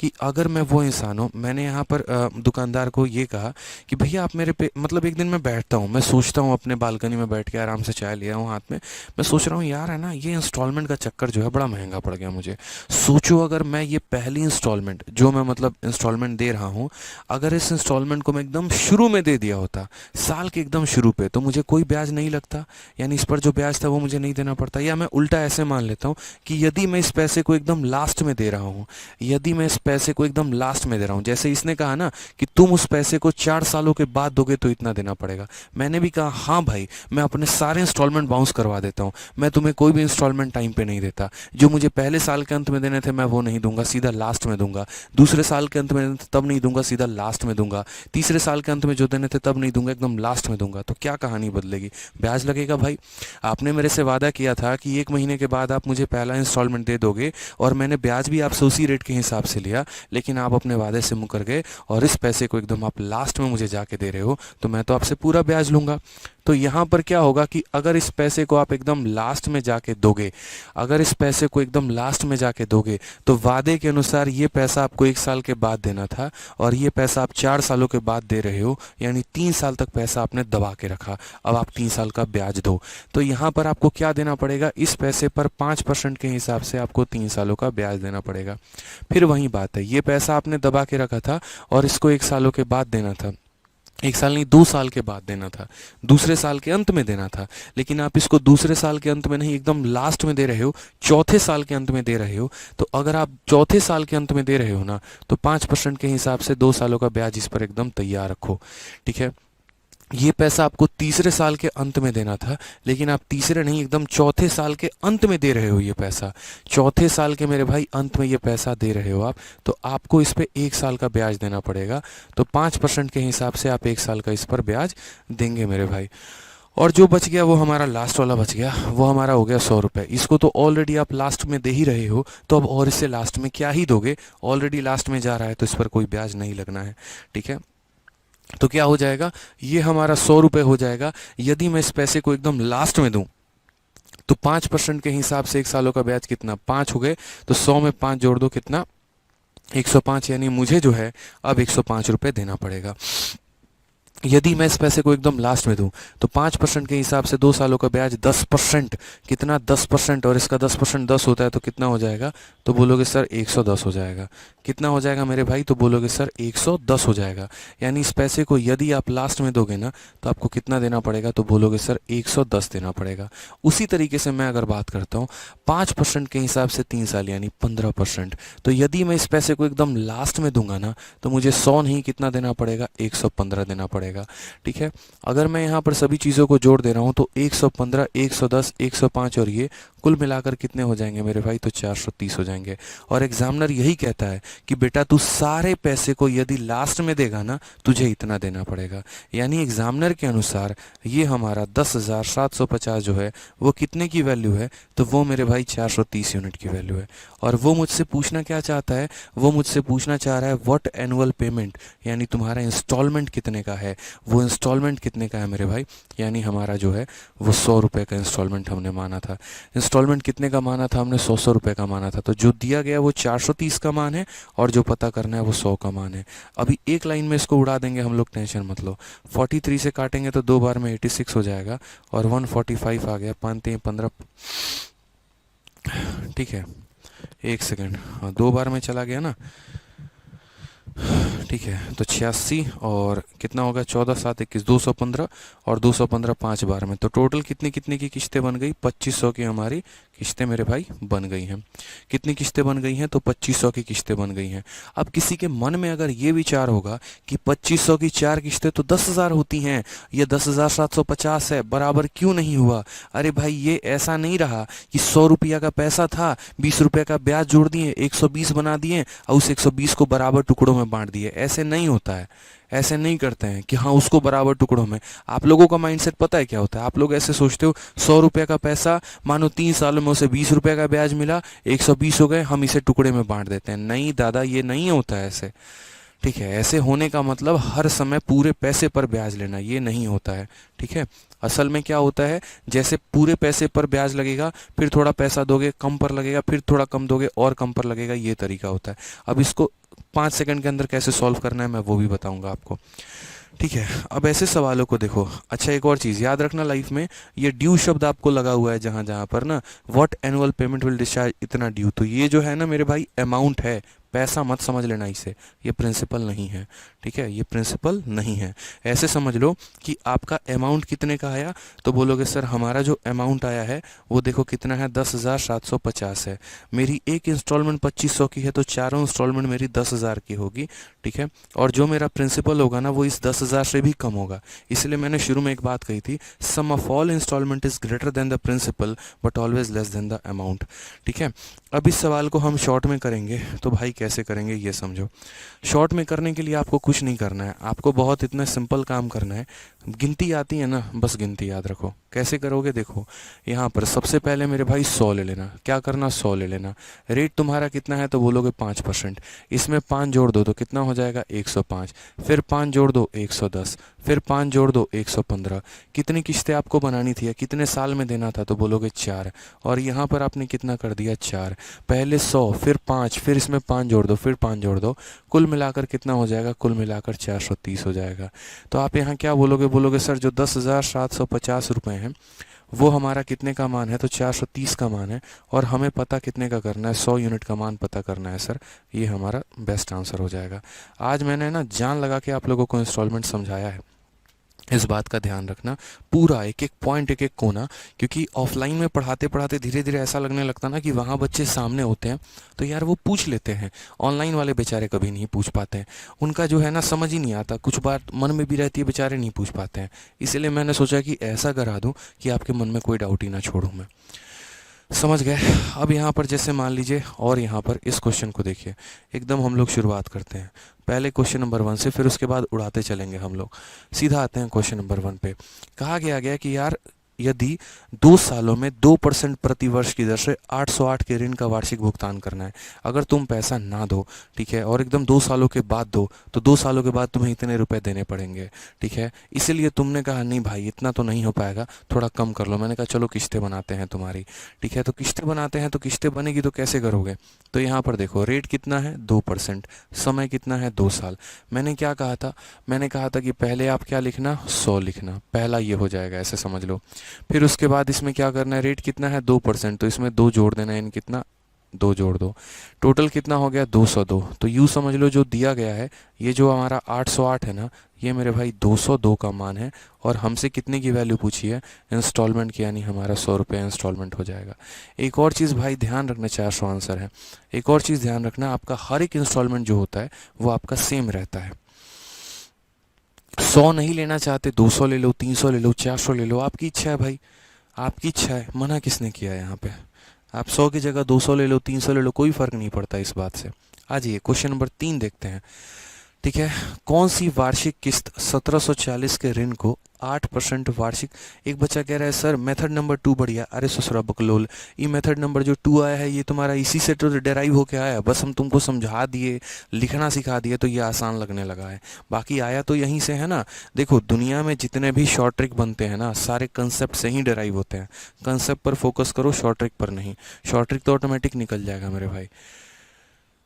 कि अगर मैं वो इंसान हूँ, मैंने यहाँ पर दुकानदार को ये कहा कि भैया आप मेरे पे, मतलब एक दिन मैं बैठता हूँ, मैं सोचता हूँ अपने बालकनी में बैठ के आराम से चाय लिया हूँ हाथ में, मैं सोच रहा हूँ यार है ना ये इंस्टॉलमेंट का चक्कर जो है बड़ा महंगा पड़ गया मुझे। सोचो अगर मैं ये पहली इंस्टॉलमेंट जो मैं मतलब इंस्टॉलमेंट दे रहा हूँ, अगर इस इंस्टॉलमेंट को मैं एकदम शुरू में दे दिया होता, साल के एकदम शुरू पे, तो मुझे कोई ब्याज नहीं लगता, यानी इस पर जो ब्याज था वो मुझे नहीं देना पड़ता। या मैं उल्टा ऐसे मान लेता हूँ कि यदि मैं इस पैसे को एकदम लास्ट में दे रहा हूँ, यदि मैं इस पैसे को एकदम लास्ट में दे रहा हूँ, जैसे इसने कहा ना कि तुम उस पैसे को 4 सालों के बाद दोगे तो इतना देना पड़ेगा, मैंने भी कहा हाँ भाई मैं अपने सारे इंस्टॉलमेंट बाउंस करवा देता हूँ, मैं तुम्हें कोई भी इंस्टॉलमेंट टाइम पे नहीं देता, जो मुझे पहले साल के अंत में देने थे मैं वो नहीं दूंगा, सीधा लास्ट में दूंगा, दूसरे साल के अंत में तब नहीं दूंगा, सीधा लास्ट में दूंगा, तीसरे साल के अंत में जो देने थे तब नहीं दूंगा, एकदम लास्ट में दूंगा। तो क्या कहानी बदलेगी, ब्याज लगेगा भाई। आपने मेरे से वादा किया था कि 1 महीने के बाद आप मुझे पहला इंस्टॉलमेंट दे दोगे और मैंने ब्याज भी आपसे उसी रेट के हिसाब से लिया, लेकिन आप अपने वादे से मुकर गए और इस पैसे को एकदम आप लास्ट में मुझे जाके दे रहे हो, तो मैं तो आपसे पूरा ब्याज लूंगा। तो यहाँ पर क्या होगा कि अगर इस पैसे को आप एकदम लास्ट में जाके दोगे, अगर इस पैसे को एकदम लास्ट में जाके दोगे तो वादे के अनुसार ये पैसा आपको 1 साल के बाद देना था और ये पैसा आप 4 सालों के बाद दे रहे हो, यानी 3 साल तक पैसा आपने दबा के रखा, अब आप 3 साल का ब्याज दो। तो यहाँ पर आपको क्या देना पड़ेगा, इस पैसे पर 5% के हिसाब से आपको 3 सालों का ब्याज देना पड़ेगा। फिर वही बात है, ये पैसा आपने दबा के रखा था और इसको 1 सालों के बाद देना था, 1 साल नहीं 2 साल के बाद देना था, दूसरे साल के अंत में देना था, लेकिन आप इसको दूसरे साल के अंत में नहीं एकदम लास्ट में दे रहे हो, चौथे साल के अंत में दे रहे हो। तो अगर आप चौथे साल के अंत में दे रहे हो ना तो 5% के हिसाब से 2 सालों का ब्याज इस पर एकदम तैयार रखो, ठीक है। ये पैसा आपको तीसरे साल के अंत में देना था, लेकिन आप तीसरे नहीं एकदम चौथे साल के अंत में दे रहे हो ये पैसा, चौथे साल के मेरे भाई अंत में ये पैसा दे रहे हो आप, तो आपको इस पे 1 साल का ब्याज देना पड़ेगा। तो 5% के हिसाब से आप 1 साल का इस पर ब्याज देंगे मेरे भाई। और जो बच गया वो हमारा लास्ट वाला बच गया, वो हमारा हो गया 100 रुपये। इसको तो ऑलरेडी आप लास्ट में दे ही रहे हो, तो अब और इससे लास्ट में क्या ही दोगे, ऑलरेडी लास्ट में जा रहा है तो इस पर कोई ब्याज नहीं लगना है, ठीक है। तो क्या हो जाएगा, ये हमारा 100 रुपये हो जाएगा। यदि मैं इस पैसे को एकदम लास्ट में दूं तो 5% के हिसाब से 1 सालों का ब्याज कितना, 5 हो गए, तो 100 में 5 जोड़ दो कितना, 105, यानी मुझे जो है अब 105 रुपये देना पड़ेगा। यदि मैं इस पैसे को एकदम लास्ट में दूं तो 5% के हिसाब से 2 सालों का ब्याज 10%, कितना 10%, और इसका 10% 10 होता है तो कितना हो जाएगा, तो बोलोगे सर 110 हो जाएगा। कितना हो जाएगा मेरे भाई, तो बोलोगे सर 110 हो जाएगा। यानी इस पैसे को यदि आप लास्ट में दोगे ना तो आपको कितना देना पड़ेगा, तो बोलोगे सर 110 देना पड़ेगा। उसी तरीके से मैं अगर बात करता हूँ 5% के हिसाब से 3 साल यानी 15%, तो यदि मैं इस पैसे को एकदम लास्ट में दूंगा ना तो मुझे 100 नहीं कितना देना पड़ेगा, 115 देना पड़ेगा। ठीक है, अगर मैं यहाँ पर सभी चीज़ों को जोड़ दे रहा हूँ तो 115, 110, 105 और ये कुल मिलाकर कितने हो जाएंगे मेरे भाई, तो 430 हो जाएंगे। और एग्जामिनर यही कहता है कि बेटा तू सारे पैसे को यदि लास्ट में देगा ना तुझे इतना देना पड़ेगा। यानी एग्जामिनर के अनुसार ये हमारा 10,750 जो है वो कितने की वैल्यू है, तो वो मेरे भाई 430 यूनिट की वैल्यू है। और वो मुझसे पूछना क्या चाहता है, वो मुझसे पूछना चाह रहा है व्हाट एनुअल पेमेंट, यानी तुम्हारा इंस्टॉलमेंट कितने का है। वो इंस्टॉलमेंट कितने का है मेरे भाई, यानी हमारा जो है वो 100 रुपये का इंस्टॉलमेंट हमने माना था। इंस्टॉलमेंट कितने का माना था हमने, 100 रुपये का माना था। तो जो दिया गया वो 430 का मान है और जो पता करना है वो 100 का मान है। अभी एक लाइन में इसको उड़ा देंगे हम लोग, टेंशन मत लो। 43 से काटेंगे तो 2 बार में 86 हो जाएगा और 145 आ गया, 5×3 = 15। ठीक है, एक सेकेंड, हाँ 2 बार में चला गया ना। ठीक है, तो 86 और कितना होगा, 14×7=21, 215 और 215 5 बार में, तो टोटल कितनी कितनी की किस्तें बन गई, 2500 की हमारी किस्तें मेरे भाई बन गई हैं। कितनी किस्तें बन गई हैं, तो 2500 की किस्तें बन गई हैं। अब किसी के मन में अगर ये विचार होगा कि 2500 की 4 किस्तें तो 10,000 होती हैं, ये 10,750 है, बराबर क्यों नहीं हुआ। अरे भाई ये ऐसा नहीं रहा कि 100 रुपया का पैसा था, 20 रुपये का ब्याज जोड़ दिए, 120 बना दिए और उस 120 को बराबर टुकड़ों में बांट दिए। ऐसे नहीं होता है, ऐसे नहीं करते हैं कि हाँ उसको बराबर टुकड़ों में। आप लोगों का माइंडसेट पता है क्या होता है, आप लोग ऐसे सोचते हो 100 रुपये का पैसा, मानो 3 सालों में उसे 20 रुपये का ब्याज मिला, 120 हो गए, हम इसे टुकड़े में बांट देते हैं। नहीं दादा, ये नहीं होता है ऐसे। ठीक है, ऐसे होने का मतलब हर समय पूरे पैसे पर ब्याज लेना, ये नहीं होता है। ठीक है, असल में क्या होता है, जैसे पूरे पैसे पर ब्याज लगेगा, फिर थोड़ा पैसा दोगे कम पर लगेगा, फिर थोड़ा कम दोगे और कम पर लगेगा, ये तरीका होता है। अब इसको 5 सेकंड के अंदर कैसे सॉल्व करना है मैं वो भी बताऊंगा आपको। ठीक है, अब ऐसे सवालों को देखो। अच्छा, एक और चीज़ याद रखना लाइफ में, ये ड्यू शब्द आपको लगा हुआ है जहाँ जहाँ पर ना, what annual payment will discharge, इतना ड्यू, तो ये जो है ना मेरे भाई अमाउंट है, पैसा मत समझ लेना इसे, ये प्रिंसिपल नहीं है। ठीक है, ये प्रिंसिपल नहीं है। ऐसे समझ लो कि आपका अमाउंट कितने का आया, तो बोलोगे सर हमारा जो अमाउंट आया है वो देखो कितना है, 10,750 है। मेरी एक इंस्टॉलमेंट 2500 की है तो चारों इंस्टॉलमेंट मेरी 10,000 की होगी। ठीक है, और जो मेरा प्रिंसिपल होगा ना वो इस 10,000 से भी कम होगा। इसलिए मैंने शुरू में एक बात कही थी, sum of all installment is greater than the principal but always less than the amount. ठीक है, अब इस सवाल को हम शॉर्ट में करेंगे, तो भाई कैसे करेंगे ये समझो। शॉर्ट में करने के लिए आपको कुछ नहीं करना है, आपको बहुत इतना सिंपल काम करना है। गिनती आती है ना, बस गिनती याद रखो। कैसे करोगे, देखो यहाँ पर सबसे पहले मेरे भाई 100 ले लेना। क्या करना, 100 ले लेना। रेट तुम्हारा कितना है, तो बोलोगे 5%। इसमें 5 जोड़ दो तो कितना हो जाएगा, 105। फिर 5 जोड़ दो 110, फिर 5 जोड़ दो 115। कितनी किस्तें आपको बनानी थी या कितने साल में देना था, तो बोलोगे 4। और यहाँ पर आपने कितना कर दिया, 4। पहले 100, फिर 5, फिर इसमें 5 जोड़ दो, फिर 5 जोड़ दो, कुल मिलाकर कितना हो जाएगा, कुल मिलाकर 430 हो जाएगा। तो आप यहाँ क्या बोलोगे, बोलोगे सर जो 10,750 रुपये हैं वो हमारा कितने का मान है, तो 430 का मान है। और हमें पता कितने का करना है, 100 यूनिट का मान पता करना है सर। ये हमारा बेस्ट आंसर हो जाएगा। आज मैंने ना जान लगा के आप लोगों को इंस्टॉलमेंट समझाया है, इस बात का ध्यान रखना, पूरा एक एक पॉइंट, एक एक कोना। क्योंकि ऑफलाइन में पढ़ाते पढ़ाते धीरे धीरे ऐसा लगने लगता ना कि वहाँ बच्चे सामने होते हैं तो यार वो पूछ लेते हैं। ऑनलाइन वाले बेचारे कभी नहीं पूछ पाते हैं, उनका जो है ना समझ ही नहीं आता, कुछ बात मन में भी रहती है, बेचारे नहीं पूछ पाते हैं। इसलिए मैंने सोचा कि ऐसा करा दूँ कि आपके मन में कोई डाउट ही ना छोड़ूँ मैं। समझ गए। अब यहाँ पर जैसे मान लीजिए, और यहाँ पर इस क्वेश्चन को देखिए, एकदम हम लोग शुरुआत करते हैं पहले क्वेश्चन नंबर 1 से, फिर उसके बाद उड़ाते चलेंगे हम लोग। सीधा आते हैं क्वेश्चन नंबर 1 पे। कहा गया कि यार यदि 2 सालों में 2% प्रति वर्ष की दर से 808 के ऋण का वार्षिक भुगतान करना है। अगर तुम पैसा ना दो, ठीक है, और एकदम 2 सालों के बाद दो, तो 2 सालों के बाद तुम्हें इतने रुपए देने पड़ेंगे, ठीक है। इसीलिए तुमने कहा नहीं भाई इतना तो नहीं हो पाएगा, थोड़ा कम कर लो। मैंने कहा चलो किस्तें बनाते हैं तुम्हारी, ठीक है। तो किस्तें बनाते हैं, तो किस्तें बनेगी तो कैसे करोगे? तो यहाँ पर देखो रेट कितना है 2%, समय कितना है 2 साल। मैंने क्या कहा था? मैंने कहा था कि पहले आप क्या लिखना, 100 लिखना, पहला ये हो जाएगा, ऐसे समझ लो। फिर उसके बाद इसमें क्या करना है, रेट कितना है 2%, तो इसमें 2 जोड़ देना है, यानी कितना 2 जोड़ दो, टोटल कितना हो गया 202। तो यूँ समझ लो जो दिया गया है, ये जो हमारा 808 है ना, ये मेरे भाई 202 का मान है, और हमसे कितने की वैल्यू पूछी है, इंस्टॉलमेंट की, यानी हमारा 100 रुपये इंस्टॉलमेंट हो जाएगा। एक और चीज़ भाई ध्यान रखना, 400 आंसर है। एक और चीज़ ध्यान रखना, आपका हर एक इंस्टॉलमेंट जो होता है वो आपका सेम रहता है। 100 नहीं लेना चाहते, 200 ले लो, 300 ले लो, 400 ले लो, आपकी इच्छा है भाई, आपकी इच्छा है, मना किसने किया है यहाँ पे। आप 100 की जगह 200 ले लो, 300 ले लो, कोई फर्क नहीं पड़ता इस बात से। आ जाइए क्वेश्चन नंबर 3 देखते हैं, ठीक है। कौन सी वार्षिक किस्त 1740 के ऋण को 8% वार्षिक। एक बच्चा कह रहा है सर मेथड नंबर 2 बढ़िया। अरे ससुरा बकलोल, ये मेथड नंबर जो 2 आया है ये तुम्हारा इसी से तो डेराइव होके आया है, बस हम तुमको समझा दिए, लिखना सिखा दिए तो ये आसान लगने लगा है, बाकी आया तो यहीं से है ना। देखो दुनिया में जितने भी शॉर्ट ट्रिक बनते हैं ना, सारे कंसेप्ट से ही डेराइव होते हैं। कंसेप्ट पर फोकस करो, शॉर्ट ट्रिक पर नहीं। शॉर्ट ट्रिक तो ऑटोमेटिक निकल जाएगा मेरे भाई,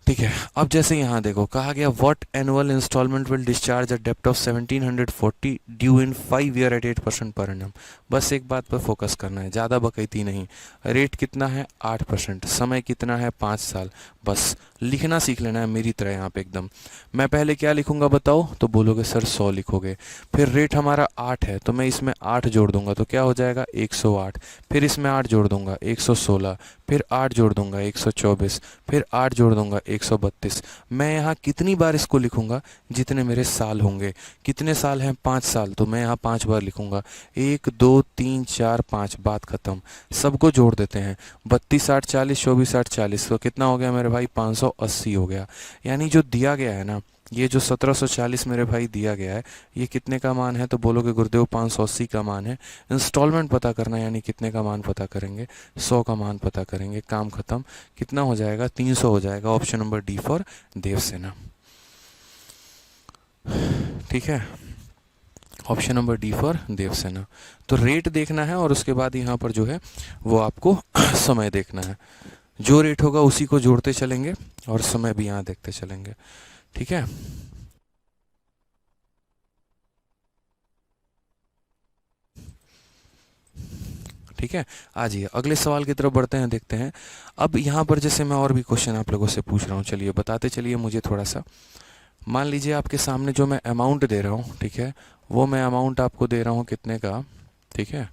ठीक है। अब जैसे यहाँ देखो कहा गया what annual instalment will discharge a डेप्ट of 1740 due in 5 year at 8% per annum. बस एक बात पर फोकस करना है, ज़्यादा बकैती नहीं। रेट कितना है 8%, समय कितना है 5 साल। बस लिखना सीख लेना है मेरी तरह यहाँ पे एकदम। मैं पहले क्या लिखूंगा बताओ, तो बोलोगे सर 100 लिखोगे। फिर रेट हमारा 8 है तो मैं इसमें 8 जोड़ दूंगा तो क्या हो जाएगा 108। फिर इसमें 8 जोड़ दूंगा 116, फिर 8 जोड़ दूंगा 124, फिर 8 जोड़ दूंगा 132। मैं यहाँ कितनी बार इसको लिखूंगा, जितने मेरे साल होंगे। कितने साल हैं 5 साल, तो मैं यहाँ 5 बार लिखूंगा, 1 2 3 4 5, बात खत्म। सबको जोड़ देते हैं, 32 8 40, 24 8 40, तो कितना हो गया मेरे भाई 580 हो गया। यानी जो दिया गया है ना, ये जो 1740 मेरे भाई दिया गया है, ये कितने का मान है, तो बोलोगे गुरुदेव 580 का मान है। इंस्टॉलमेंट पता करना है, यानी कितने का मान पता करेंगे, 100 का मान पता करेंगे, काम खत्म। कितना हो जाएगा 300 हो जाएगा। Option number D for Devsena, ठीक है। Option number D for Devsena. तो रेट देखना है और उसके बाद यहाँ पर जो है वो आपको समय देखना है। जो रेट होगा उसी को जोड़ते चलेंगे और समय भी यहाँ देखते चलेंगे, ठीक है। ठीक है, आ जाइए अगले सवाल की तरफ बढ़ते हैं, देखते हैं। अब यहाँ पर जैसे मैं और भी क्वेश्चन आप लोगों से पूछ रहा हूँ, चलिए बताते चलिए मुझे थोड़ा सा। मान लीजिए आपके सामने जो मैं अमाउंट दे रहा हूँ, ठीक है, वो मैं अमाउंट आपको दे रहा हूँ कितने का, ठीक है।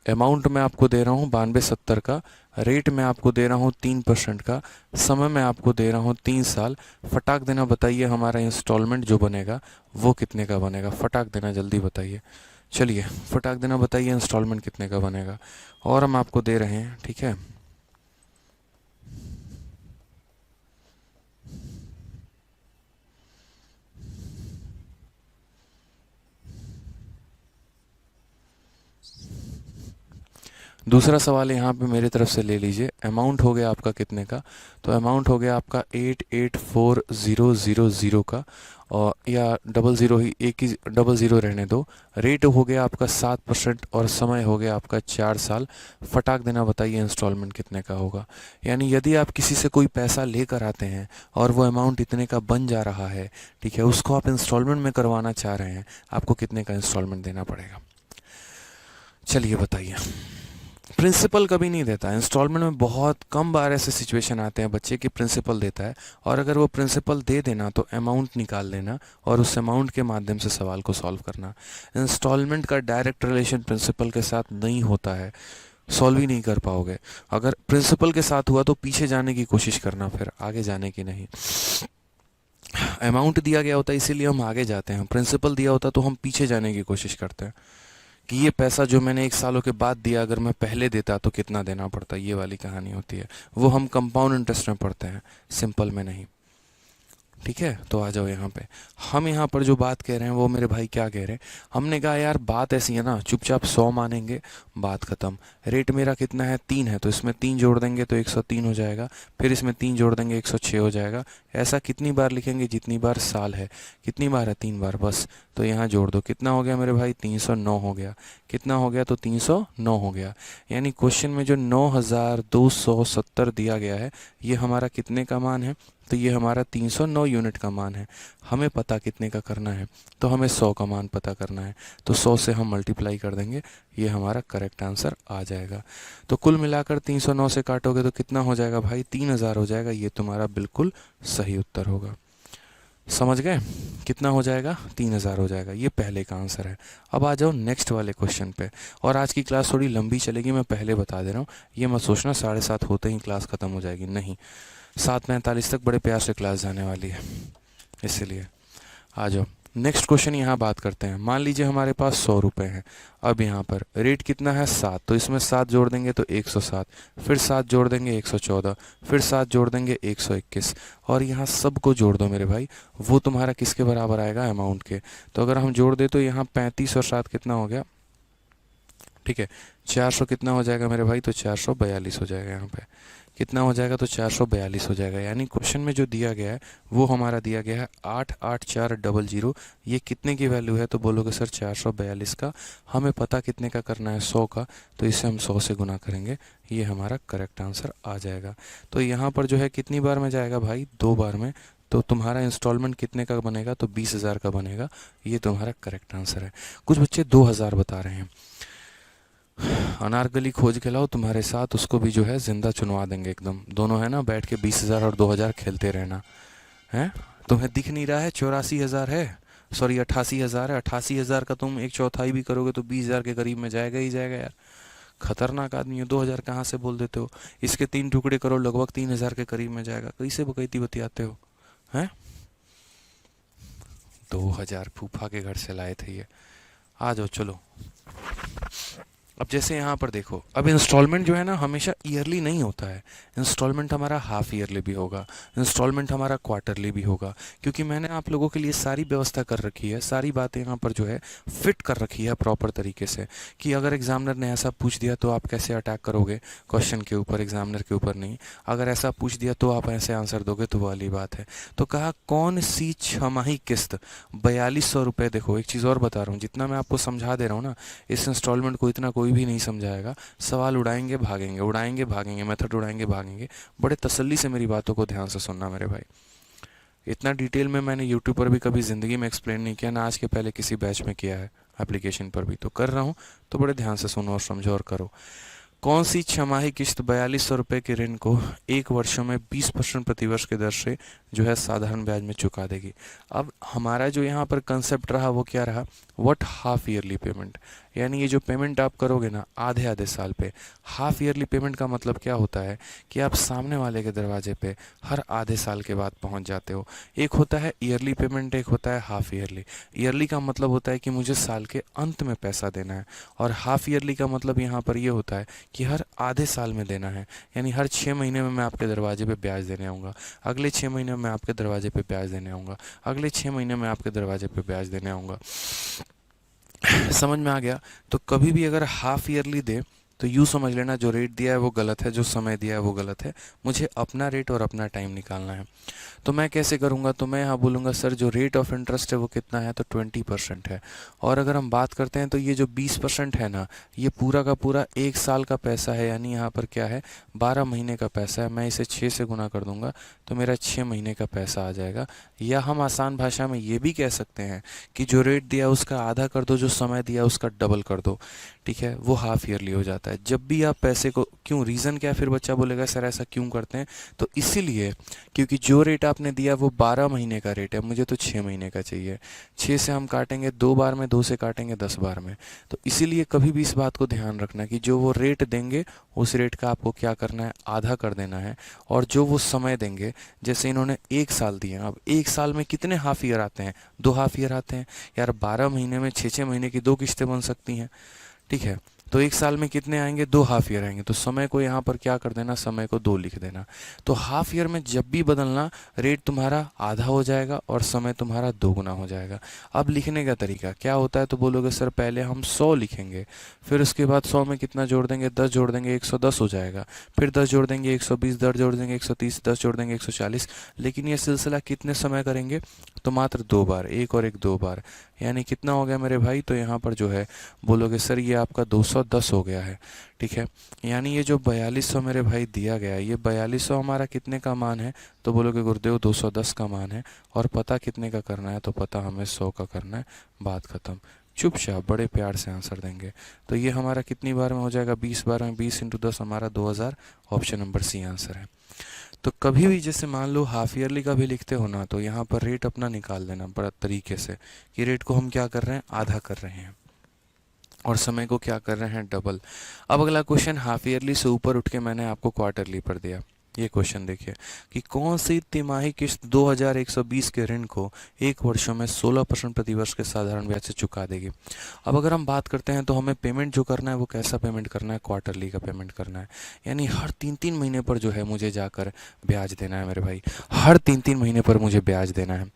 अमाउंट मैं आपको दे रहा हूँ 9270 का, रेट मैं आपको दे रहा हूँ 3% का, समय मैं आपको दे रहा हूँ 3 साल। फटाक देना बताइए हमारा इंस्टॉलमेंट जो बनेगा वो कितने का बनेगा, फटाक देना जल्दी बताइए। चलिए फटाक देना बताइए इंस्टॉलमेंट कितने का बनेगा, और हम आपको दे रहे हैं, ठीक है। दूसरा सवाल यहाँ पे मेरी तरफ से ले लीजिए। अमाउंट हो गया आपका कितने का, तो अमाउंट हो गया आपका 884000 का, और या 00 ही, एक ही 00 रहने दो। रेट हो गया आपका 7% और समय हो गया आपका 4 साल। फटाक देना बताइए इंस्टॉलमेंट कितने का होगा। यानी यदि आप किसी से कोई पैसा लेकर आते हैं और वो अमाउंट इतने का बन जा रहा है, ठीक है, उसको आप इंस्टॉलमेंट में करवाना चाह रहे हैं, आपको कितने का इंस्टॉलमेंट देना पड़ेगा, चलिए बताइए। प्रिंसिपल कभी नहीं देता इंस्टॉलमेंट में, बहुत कम बार ऐसे सिचुएशन आते हैं बच्चे की प्रिंसिपल देता है, और अगर वो प्रिंसिपल दे देना तो अमाउंट निकाल लेना और उस अमाउंट के माध्यम से सवाल को सॉल्व करना। इंस्टॉलमेंट का डायरेक्ट रिलेशन प्रिंसिपल के साथ नहीं होता है, सॉल्व ही नहीं कर पाओगे। अगर प्रिंसिपल के साथ हुआ तो पीछे जाने की कोशिश करना, फिर आगे जाने की नहीं। अमाउंट दिया गया होता है इसीलिए हम आगे जाते हैं, प्रिंसिपल दिया होता तो हम पीछे जाने की कोशिश करते हैं। कि ये पैसा जो मैंने 1 सालों के बाद दिया अगर मैं पहले देता तो कितना देना पड़ता, ये वाली कहानी होती है। वो हम कंपाउंड इंटरेस्ट में पढ़ते हैं, सिंपल में नहीं। ठीक है, तो आ जाओ यहाँ पे। हम यहाँ पर जो बात कह रहे हैं वो मेरे भाई क्या कह रहे हैं, हमने कहा यार बात ऐसी है ना, चुपचाप 100 मानेंगे, बात खत्म। रेट मेरा कितना है, 3 है, तो इसमें 3 जोड़ देंगे तो 103 हो जाएगा, फिर इसमें 3 जोड़ देंगे 106 हो जाएगा। ऐसा कितनी बार लिखेंगे, जितनी बार साल है। कितनी बार है, 3 बार बस। तो यहाँ जोड़ दो, कितना हो गया मेरे भाई, 309 हो गया। कितना हो गया, तो 309 हो गया। यानी क्वेश्चन में जो 9270 दिया गया है, ये हमारा कितने का मान है, तो ये हमारा 309 यूनिट का मान है। हमें पता कितने का करना है, तो हमें 100 का मान पता करना है, तो 100 से हम मल्टीप्लाई कर देंगे, ये हमारा करेक्ट आंसर आ जाएगा। तो कुल मिलाकर 309 से काटोगे तो कितना हो जाएगा भाई, 3000 हो जाएगा। ये तुम्हारा बिल्कुल सही उत्तर होगा। समझ गए, कितना हो जाएगा, 3000 हो जाएगा। ये पहले का आंसर है। अब आ जाओ नेक्स्ट वाले क्वेश्चन पे। और आज की क्लास थोड़ी लंबी चलेगी, मैं पहले बता दे रहा हूँ। ये मत सोचना 7:30 होते ही क्लास ख़त्म हो जाएगी, नहीं, 7:45 तक बड़े प्यार से क्लास जाने वाली है, इसलिए आ जाओ। नेक्स्ट क्वेश्चन यहाँ बात करते हैं। मान लीजिए हमारे पास 100 रुपये हैं। अब यहाँ पर रेट कितना है, 7, तो इसमें 7 जोड़ देंगे तो 107, फिर 7 जोड़ देंगे 114, फिर 7 जोड़ देंगे 121, और यहाँ सब को जोड़ दो मेरे भाई, वो तुम्हारा किसके बराबर आएगा, अमाउंट के। तो अगर हम जोड़ दे तो यहाँ 35 और 7 कितना हो गया, ठीक है, 400 कितना हो जाएगा मेरे भाई, तो 442 हो जाएगा। यहाँ पे कितना हो जाएगा, तो 442 हो जाएगा। यानी क्वेश्चन में जो दिया गया है वो हमारा दिया गया है 88400। ये कितने की वैल्यू है, तो बोलोगे सर 442 का। हमें पता कितने का करना है, 100 का, तो इसे हम 100 से गुना करेंगे, ये हमारा करेक्ट आंसर आ जाएगा। तो यहाँ पर जो है कितनी बार में जाएगा भाई, 2 बार में। तो तुम्हारा इंस्टॉलमेंट कितने का बनेगा, तो 20,000 का बनेगा। ये तुम्हारा करेक्ट आंसर है। कुछ बच्चे 2000 बता रहे हैं। अनारकली खोज के लाओ तुम्हारे साथ, उसको भी जो है जिंदा चुनवा देंगे एकदम। दोनों है ना, बैठ के 20,000 और 2000 खेलते रहना है। तुम्हें दिख नहीं रहा है 84,000 है, सॉरी 88,000 है। 88,000 का तुम 1/4 भी करोगे तो 20,000 के करीब में जाएगा ही जाएगा यार। खतरनाक आदमी हो, 2000 कहाँ से बोल देते हो। इसके 3 टुकड़े करो, लगभग 3000 के करीब में जाएगा। कैसे बकैती बतियाते हो हैं। 2000 फूफा के घर से लाए थे ये। आ जाओ चलो। अब जैसे यहाँ पर देखो, अब इंस्टॉलमेंट जो है ना हमेशा ईयरली नहीं होता है। इंस्टॉलमेंट हमारा हाफ ईयरली भी होगा, इंस्टॉलमेंट हमारा क्वार्टरली भी होगा, क्योंकि मैंने आप लोगों के लिए सारी व्यवस्था कर रखी है, सारी बातें यहाँ पर जो है फिट कर रखी है प्रॉपर तरीके से, कि अगर एग्जामिनर ने ऐसा पूछ दिया तो आप कैसे अटैक करोगे क्वेश्चन के ऊपर, एग्जामिनर के ऊपर नहीं। अगर ऐसा पूछ दिया तो आप ऐसे आंसर दोगे, तो वाली बात है। तो कहा कौन सी छमाही किस्त 4200 रुपये। देखो एक चीज़ और बता रहा हूँ, जितना मैं आपको समझा दे रहा हूँ ना, इस इंस्टॉलमेंट को इतना कोई भी नहीं समझाएगा। सवाल उड़ाएंगे भागेंगे, उड़ाएंगे भागेंगे, मेथड उड़ाएंगे भागेंगे। बड़े तसल्ली से मेरी बातों को ध्यान से सुनना मेरे भाई। इतना डिटेल में मैंने यूट्यूब पर भी कभी ज़िंदगी में एक्सप्लेन नहीं किया, ना आज के पहले किसी बैच में किया है, एप्लीकेशन पर भी तो कर रहा हूँ। तो बड़े ध्यान से सुनो और समझो और करो। कौन सी छमाही किस्त 4200 रुपये के ऋण को 1 वर्षों में 20% प्रतिवर्ष के दर से जो है साधारण ब्याज में चुका देगी। अब हमारा जो यहाँ पर कंसेप्ट रहा वो क्या रहा, व्हाट हाफ ईयरली पेमेंट। यानी ये जो पेमेंट आप करोगे ना आधे आधे साल पे, हाफ ईयरली पेमेंट का मतलब क्या होता है कि आप सामने वाले के दरवाजे पे हर आधे साल के बाद पहुँच जाते हो। एक होता है ईयरली पेमेंट, एक होता है हाफ ईयरली। ईयरली का मतलब होता है कि मुझे साल के अंत में पैसा देना है, और हाफ ईयरली का मतलब यहाँ पर ये होता है कि हर आधे साल में देना है। यानी हर 6 महीने में मैं आपके दरवाजे पे ब्याज देने आऊँगा, अगले 6 महीने में मैं आपके दरवाजे पे ब्याज देने आऊँगा, अगले 6 महीने में आपके दरवाजे पे ब्याज देने आऊँगा। समझ में आ गया। तो कभी भी अगर हाफ ईयरली दे तो यूँ समझ लेना जो रेट दिया है वो गलत है, जो समय दिया है वो गलत है। मुझे अपना रेट और अपना टाइम निकालना है। तो मैं कैसे करूँगा, तो मैं यहाँ बोलूँगा सर जो रेट ऑफ इंटरेस्ट है वो कितना है, तो 20% है। और अगर हम बात करते हैं तो ये जो 20% है ना, ये पूरा का पूरा 1 साल का पैसा है। यानी यहाँ पर क्या है, 12 महीने का पैसा है। मैं इसे 6 से गुना कर दूंगा तो मेरा 6 महीने का पैसा आ जाएगा। या हम आसान भाषा में ये भी कह सकते हैं कि जो रेट दिया उसका आधा कर दो, जो समय दिया उसका डबल कर दो, ठीक है, वो हाफ ईयरली हो जाता है। जब भी आप पैसे को, क्यों, रीज़न क्या, फिर बच्चा बोलेगा सर ऐसा क्यों करते हैं, तो इसीलिए क्योंकि जो रेट आपने दिया वो 12 महीने का रेट है, मुझे तो 6 महीने का चाहिए। 6 से हम काटेंगे 2 बार में, 2 से काटेंगे 10 बार में। तो इसीलिए कभी भी इस बात को ध्यान रखना कि जो वो रेट देंगे उस रेट का आपको क्या करना है, आधा कर देना है। और जो वो समय देंगे, जैसे इन्होंने 1 साल दिया, अब 1 एक साल में कितने हाफ ईयर आते हैं? 2 हाफ ईयर आते हैं यार। 12 महीने में 6-6 महीने की 2 किस्तें बन सकती हैं, ठीक है। तो एक साल में कितने आएंगे? 2 हाफ ईयर आएंगे। तो समय को यहाँ पर क्या कर देना, समय को 2 लिख देना। तो हाफ ईयर में जब भी बदलना, रेट तुम्हारा आधा हो जाएगा और समय तुम्हारा 2 गुना हो जाएगा। अब लिखने का तरीका क्या होता है? तो बोलोगे सर पहले हम 100 लिखेंगे, फिर उसके बाद 100 में कितना जोड़ देंगे? 10 जोड़ देंगे, 110 हो जाएगा। फिर 10 जोड़ देंगे 120, 10 जोड़ देंगे 130, 10 जोड़ देंगे 140। लेकिन ये सिलसिला कितने समय करेंगे? तो मात्र 2 बार, एक और एक 2 बार। यानी कितना हो गया मेरे भाई? तो यहाँ पर जो है बोलोगे सर ये आपका 210 हो गया है, ठीक है। यानी ये जो 4200 मेरे भाई दिया गया है, ये 4200 हमारा कितने का मान है? तो बोलोगे गुरुदेव 210 का मान है। और पता कितने का करना है? तो पता हमें 100 का करना है। बात खत्म। चुपचाप बड़े प्यार से आंसर देंगे। तो ये हमारा कितनी बार में हो जाएगा? 20 बार में। 20 × 10 हमारा 2000। ऑप्शन नंबर सी आंसर है। तो कभी भी जैसे मान लो हाफ ईयरली का भी लिखते हो ना, तो यहाँ पर रेट अपना निकाल देना बड़ा तरीके से कि रेट को हम क्या कर रहे हैं? आधा कर रहे हैं और समय को क्या कर रहे हैं? डबल। अब अगला क्वेश्चन हाफ ईयरली से ऊपर उठ के मैंने आपको क्वार्टरली पर दिया। ये क्वेश्चन देखिए कि कौन सी तिमाही किस्त 2120 के ऋण को 1 वर्षों में 16% प्रतिवर्ष के साधारण ब्याज से चुका देगी। अब अगर हम बात करते हैं तो हमें पेमेंट जो करना है वो कैसा पेमेंट करना है? क्वार्टरली का पेमेंट करना है। यानी हर 3-3 महीने पर जो है मुझे जाकर ब्याज देना है मेरे भाई। हर 3-3 महीने पर मुझे ब्याज देना है।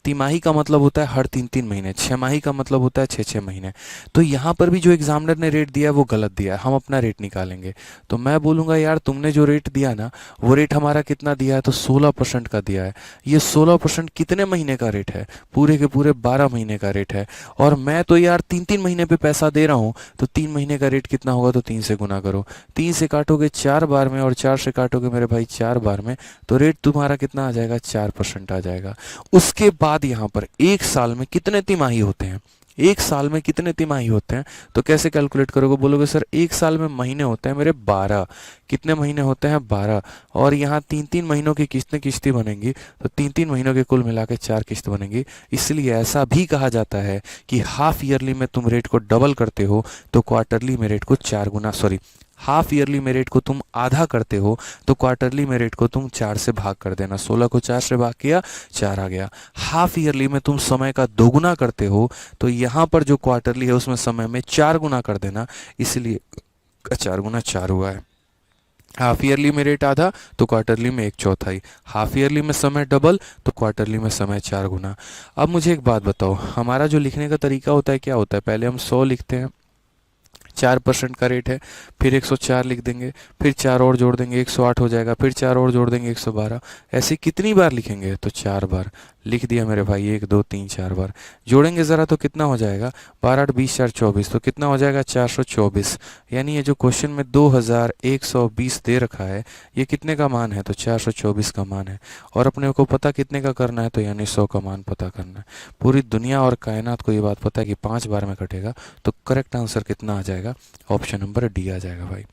तिमाही का मतलब होता है हर 3-3 महीने। छमाही का मतलब होता है 6-6 महीने। तो यहाँ पर भी जो एग्जामिनर ने रेट दिया है वो गलत दिया है। हम अपना रेट निकालेंगे। तो मैं बोलूँगा यार तुमने जो रेट दिया ना, वो रेट हमारा कितना दिया है? तो 16% का दिया है। ये 16% कितने महीने का रेट है? पूरे के पूरे 12 महीने का रेट है। और मैं तो यार 3-3 महीने पे पैसा दे रहा हूँ, तो 3 महीने का रेट कितना होगा? तो 3 से गुना करो। 3 से काटोगे 4 बार में और 4 से काटोगे मेरे भाई 4 बार में, तो रेट तुम्हारा कितना आ जाएगा? 4% आ जाएगा। उसके बाद यहाँ पर एक साल में कितने तिमाही होते हैं? एक साल में कितने तिमाही होते हैं? तो कैसे कैलकुलेट करोगे? बोलोगे सर एक साल में महीने होते हैं मेरे 12। कितने महीने होते हैं? 12। और यहाँ 3-3 महीनों की किस्तें बनेंगी, तो 3-3 महीनों के कुल मिला के 4 किस्त बनेंगी। इसलिए ऐसा भी कहा जाता है कि हाफ ईयरली में तुम रेट को डबल करते हो तो क्वार्टरली में रेट को 4 गुना, सॉरी, हाफ ईयरली में रेट को तुम आधा करते हो तो क्वार्टरली में रेट को तुम 4 से भाग कर देना। 16 को 4 से भाग किया, 4 आ गया। हाफ ईयरली में तुम समय का 2 गुना करते हो तो यहाँ पर जो क्वार्टरली है उसमें समय में 4 गुना कर देना, इसलिए 4 गुना 4 हुआ है। हाफ ईयरली में रेट आधा तो क्वार्टरली में 1/4। हाफ ईयरली में समय डबल तो क्वार्टरली में समय 4 गुना। अब मुझे एक बात बताओ, हमारा जो लिखने का तरीका होता है क्या होता है? पहले हम 100 लिखते हैं, 4% का रेट है, फिर 104 लिख देंगे, फिर 4 और जोड़ देंगे 108 हो जाएगा, फिर 4 और जोड़ देंगे 112। ऐसे कितनी बार लिखेंगे? तो 4 बार लिख दिया मेरे भाई। 1 2 3 4 बार जोड़ेंगे ज़रा तो कितना हो जाएगा? 12 8 20 4 24, तो कितना हो जाएगा? 424। यानी ये जो क्वेश्चन में 2120 दे रखा है, ये कितने का मान है? तो 424 का मान है। और अपने को पता कितने का करना है? तो यानी 100 का मान पता करना है। पूरी दुनिया और कायनात को ये बात पता है कि 5 बार में कटेगा। तो करेक्ट आंसर कितना आ जाएगा? ऑप्शन नंबर डी आ जाएगा भाई।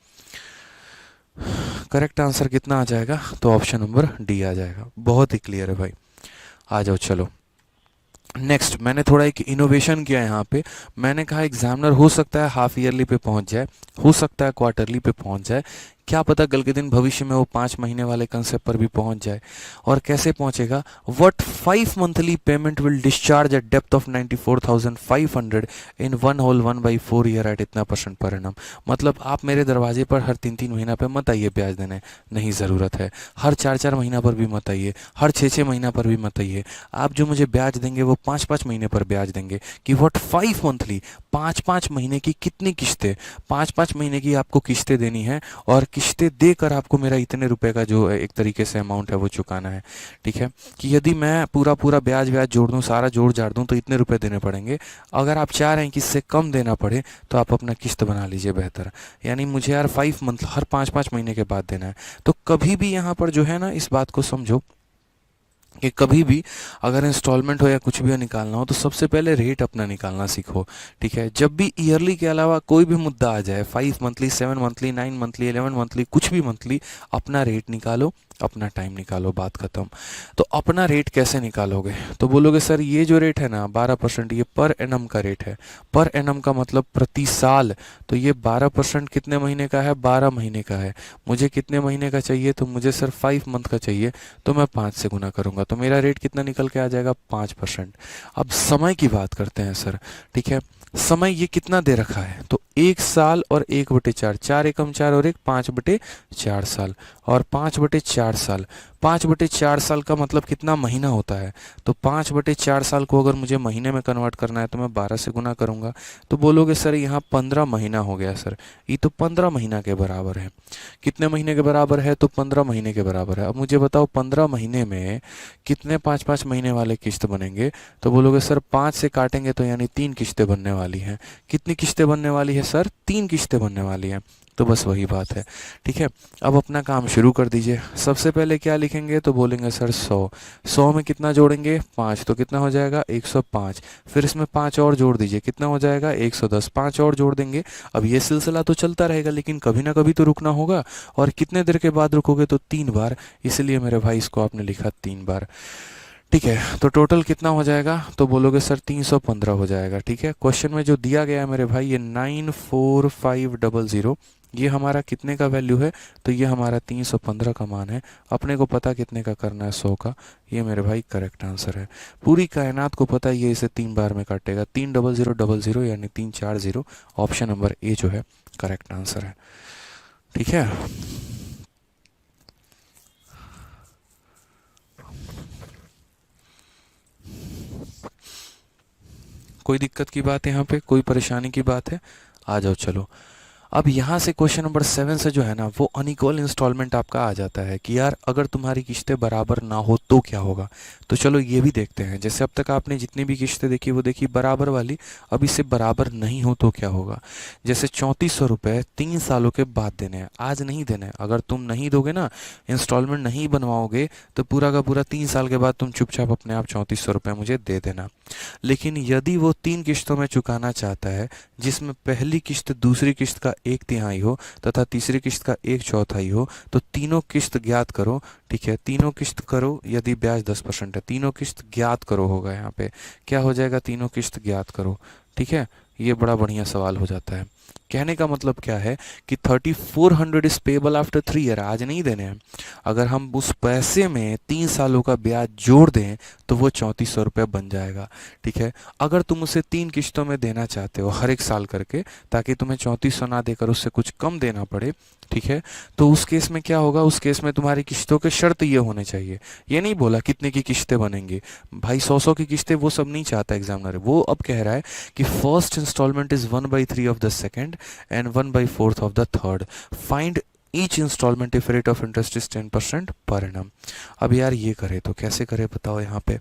करेक्ट आंसर कितना आ जाएगा? तो ऑप्शन नंबर डी आ जाएगा। बहुत ही क्लियर है भाई। आ जाओ चलो नेक्स्ट। मैंने थोड़ा एक इनोवेशन किया यहाँ पे। मैंने कहा एग्जामिनर हो सकता है हाफ ईयरली पे पहुँच जाए, हो सकता है क्वार्टरली पे पहुँच जाए, क्या पता कल के दिन भविष्य में वो 5 महीने वाले कंसेप्ट पर भी पहुंच जाए। और कैसे पहुंचेगा? What 5 monthly payment will discharge at डेप्थ ऑफ 94,500 इन 1/4 ईयर एट इतना % पर एनम। मतलब आप मेरे दरवाजे पर हर 3-3 महीना पे मत आइए ब्याज देने, नहीं ज़रूरत है। हर 4-4 महीना पर भी मत आइए, हर 6-6 महीना पर भी मत आइए। आप जो मुझे ब्याज देंगे वो 5-5 महीने पर ब्याज देंगे। कि व्हाट 5 मंथली, 5-5 महीने की कितनी किस्तें? 5-5 महीने की आपको किस्तें देनी है और किस्तें देकर आपको मेरा इतने रुपए का जो एक तरीके से अमाउंट है वो चुकाना है। ठीक है, कि यदि मैं पूरा पूरा ब्याज जोड़ दूं, सारा जोड़ जाड़ दूं, तो इतने रुपए देने पड़ेंगे। अगर आप चाह रहे हैं कि इससे कम देना पड़े तो आप अपना किस्त बना लीजिए बेहतर। यानी मुझे यार 5 मंथ हर 5-5 महीने के बाद देना है। तो कभी भी यहाँ पर जो है ना, इस बात को समझो कि कभी भी अगर इंस्टॉलमेंट हो या कुछ भी निकालना हो तो सबसे पहले रेट अपना निकालना सीखो। ठीक है, जब भी ईयरली के अलावा कोई भी मुद्दा आ जाए, 5 मंथली, 7 मंथली, 9 मंथली, 11 मंथली, कुछ भी मंथली, अपना रेट निकालो अपना टाइम निकालो, बात खत्म। तो अपना रेट कैसे निकालोगे? तो बोलोगे सर ये जो रेट है ना 12%, ये पर एनम का रेट है। पर एनम का मतलब प्रति साल। तो ये 12% कितने महीने का है? 12 महीने का है। मुझे कितने महीने का चाहिए? तो मुझे सर 5 मंथ का चाहिए, तो मैं 5 से गुना करूंगा, तो मेरा रेट कितना निकल के आ जाएगा? 5%। अब समय की बात करते हैं सर, ठीक है। समय ये कितना दे रखा है? तो 1 साल और 1/4, 4 एकम 4 और 1, 5/4 साल। और 5/4 साल, 5/4 साल का मतलब कितना महीना होता है? तो 5/4 साल को अगर मुझे महीने में कन्वर्ट करना है तो मैं 12 से गुना करूंगा। तो बोलोगे सर यहाँ 15 महीना हो गया सर, ये तो 15 महीना के बराबर है। कितने महीने के बराबर है? तो 15 महीने के बराबर है। अब मुझे बताओ 15 महीने में कितने 5-5 महीने वाले किस्त बनेंगे? तो बोलोगे सर 5 से काटेंगे तो यानी 3 किस्तें बनने वाली हैं। कितनी किस्तें बनने वाली है सर? 3 किस्तें बनने वाली हैं। तो बस वही बात है, ठीक है। अब अपना काम शुरू कर दीजिए। सबसे पहले क्या लिखेंगे? तो बोलेंगे सर 100। 100 में कितना जोड़ेंगे? 5, तो कितना हो जाएगा? 105। फिर इसमें 5 और जोड़ दीजिए, कितना हो जाएगा? 110। 5 और जोड़ देंगे। अब ये सिलसिला तो चलता रहेगा, लेकिन कभी ना कभी तो रुकना होगा। और कितने देर के बाद रुकोगे? तो 3 बार। इसलिए मेरे भाई इसको आपने लिखा 3 बार, ठीक है। तो टोटल कितना हो जाएगा? तो बोलोगे सर 315 हो जाएगा, ठीक है। क्वेश्चन में जो दिया गया है मेरे भाई, ये 94500, ये हमारा कितने का वैल्यू है? तो ये हमारा 315 का मान है। अपने को पता कितने का करना है? 100 का। ये मेरे भाई करेक्ट आंसर है। पूरी कायनात को पता है ये इसे 3 बार में काटेगा। 30000 यानी 340। ऑप्शन नंबर ए जो है करेक्ट आंसर है, ठीक है। कोई दिक्कत की बात है यहाँ पे? कोई परेशानी की बात है? आ जाओ चलो। अब यहाँ से क्वेश्चन नंबर 7 से जो है ना, वो अनइक्वल इंस्टॉलमेंट आपका आ जाता है कि यार अगर तुम्हारी किस्तें बराबर ना हो तो क्या होगा। तो चलो ये भी देखते हैं। जैसे अब तक आपने जितनी भी किस्तें देखी वो देखी बराबर वाली, अब इससे बराबर नहीं हो तो क्या होगा। जैसे 3400 रुपये 3 सालों के बाद देने हैं, आज नहीं देने हैं। अगर तुम नहीं दोगे ना, इंस्टॉलमेंट नहीं बनवाओगे, तो पूरा का पूरा 3 साल के बाद तुम चुपचाप अपने आप 3400 रुपये मुझे दे देना। लेकिन यदि वो 3 किस्तों में चुकाना चाहता है, जिसमें पहली किस्त दूसरी किस्त का 1/3 हो तथा तीसरी किस्त का 1/4 हो, तो तीनों किस्त ज्ञात करो, ठीक है। तीनों किस्त करो, यदि ब्याज 10% है, तीनों किस्त ज्ञात करो होगा यहाँ पे। क्या हो जाएगा? तीनों किस्त ज्ञात करो, ठीक है। ये बड़ा बढ़िया सवाल हो जाता है। कहने का मतलब क्या है कि 3400 इज पेबल आफ्टर 3 ईयर, आज नहीं देने हैं। अगर हम उस पैसे में 3 सालों का ब्याज जोड़ दें तो वो 3400 रुपये बन जाएगा, ठीक है। अगर तुम उसे 3 किस्तों में देना चाहते हो हर एक साल करके, ताकि तुम्हें 3400 ना देकर उससे कुछ कम देना पड़े, ठीक है, तो उस केस में क्या होगा? उस केस में तुम्हारी किस्तों के शर्त ये होने चाहिए। ये नहीं बोला कितने की किस्तें बनेंगी भाई, 100 की किस्तें वो सब नहीं चाहता एग्जामिनर। वो अब कह रहा है कि first instalment is 1/3 of the second and 1/4 of the third. Find each installment if rate of interest is 10% per annum. अब यार ये करे तो कैसे करे बताओ यहाँ पे।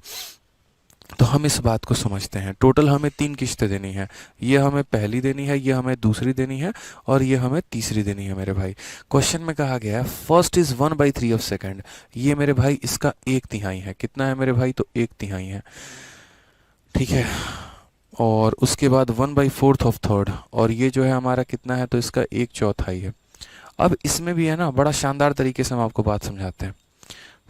तो हम इस बात को समझते हैं। टोटल हमें 3 किस्तें देनी है। ये हमें पहली देनी है, ये हमें दूसरी देनी है, और ये हमें तीसरी देनी है मेरे भाई। क्वेश्चन में कहा गया है फर्स्ट इज 1/3 ऑफ सेकेंड। ये मेरे भाई इसका 1/3 है। कितना है मेरे भाई? तो 1/3 है, ठीक है। और उसके बाद 1/4 ऑफ थर्ड, और ये जो है हमारा कितना है? तो इसका 1/4 है। अब इसमें भी है ना, बड़ा शानदार तरीके से हम आपको बात समझाते हैं।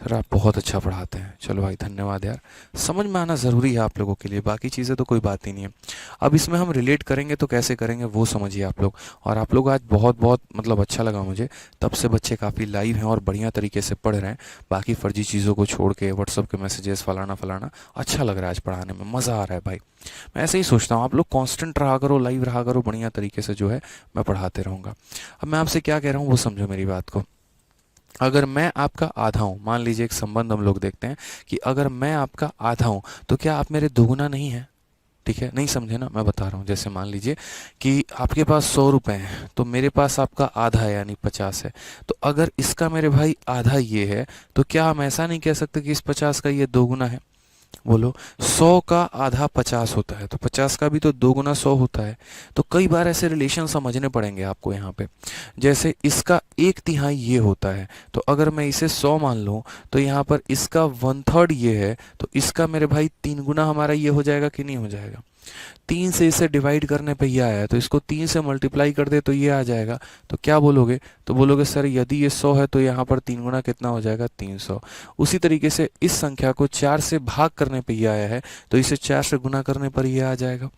सर आप बहुत अच्छा पढ़ाते हैं। चलो भाई धन्यवाद यार, समझ में आना ज़रूरी है आप लोगों के लिए, बाकी चीज़ें तो कोई बात ही नहीं है। अब इसमें हम रिलेट करेंगे तो कैसे करेंगे वो समझिए आप लोग। और आप लोग आज बहुत बहुत मतलब अच्छा लगा मुझे, तब से बच्चे काफ़ी लाइव हैं और बढ़िया तरीके से पढ़ रहे हैं। बाकी फर्जी चीज़ों को छोड़ के व्हाट्सअप के मैसेजेस फलाना फलाना, अच्छा लग रहा है आज पढ़ाने में, मज़ा आ रहा है भाई। मैं ऐसे ही सोचता हूँ आप लोग कांस्टेंट रहा करो, लाइव रहा करो, बढ़िया तरीके से जो है मैं पढ़ाते रहूँगा। अब मैं आपसे क्या कह रहा हूँ वो समझो मेरी बात को। अगर मैं आपका आधा हूँ, मान लीजिए एक संबंध हम लोग देखते हैं कि अगर मैं आपका आधा हूँ तो क्या आप मेरे दोगुना नहीं हैं, ठीक है। नहीं समझे ना, मैं बता रहा हूँ। जैसे मान लीजिए कि आपके पास 100 रुपये हैं, तो मेरे पास आपका आधा है यानी 50 है। तो अगर इसका मेरे भाई आधा ये है, तो क्या हम ऐसा नहीं कह सकते कि इस 50 का ये दोगुना है? बोलो, 100 का आधा 50 होता है, तो 50 का भी तो 2 गुना 100 होता है। तो कई बार ऐसे रिलेशन समझने पड़ेंगे आपको यहाँ पे। जैसे इसका 1/3 ये होता है, तो अगर मैं इसे 100 मान लूँ, तो यहाँ पर इसका 1/3 ये है, तो इसका मेरे भाई 3 गुना हमारा ये हो जाएगा कि नहीं हो जाएगा? 3 से इसे डिवाइड करने पे ये आया, तो इसको 3 से मल्टीप्लाई कर दे तो ये आ जाएगा। तो क्या बोलोगे, तो बोलोगे सर यदि ये 100 है तो यहाँ पर 3 गुना कितना हो जाएगा, 300। उसी तरीके से इस संख्या को 4 से भाग करने पे ये आया है, तो इसे 4 से गुना करने पर ये आ जाएगा।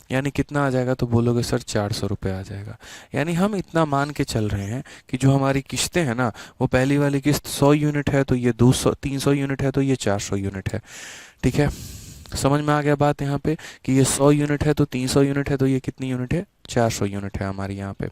यानी कितना आ जाएगा, तो बोलोगे सर 400 रुपये आ जाएगा। यानी हम इतना मान के चल रहे हैं कि जो हमारी किस्तें हैं ना, वो पहली वाली किस्त 100 यूनिट है तो ये 200 300 यूनिट है तो ये 400 यूनिट है। ठीक है, समझ में आ गया बात यहाँ पे कि ये 100 यूनिट है तो 300 यूनिट है तो ये कितनी यूनिट है, 400 यूनिट है हमारी यहाँ पे।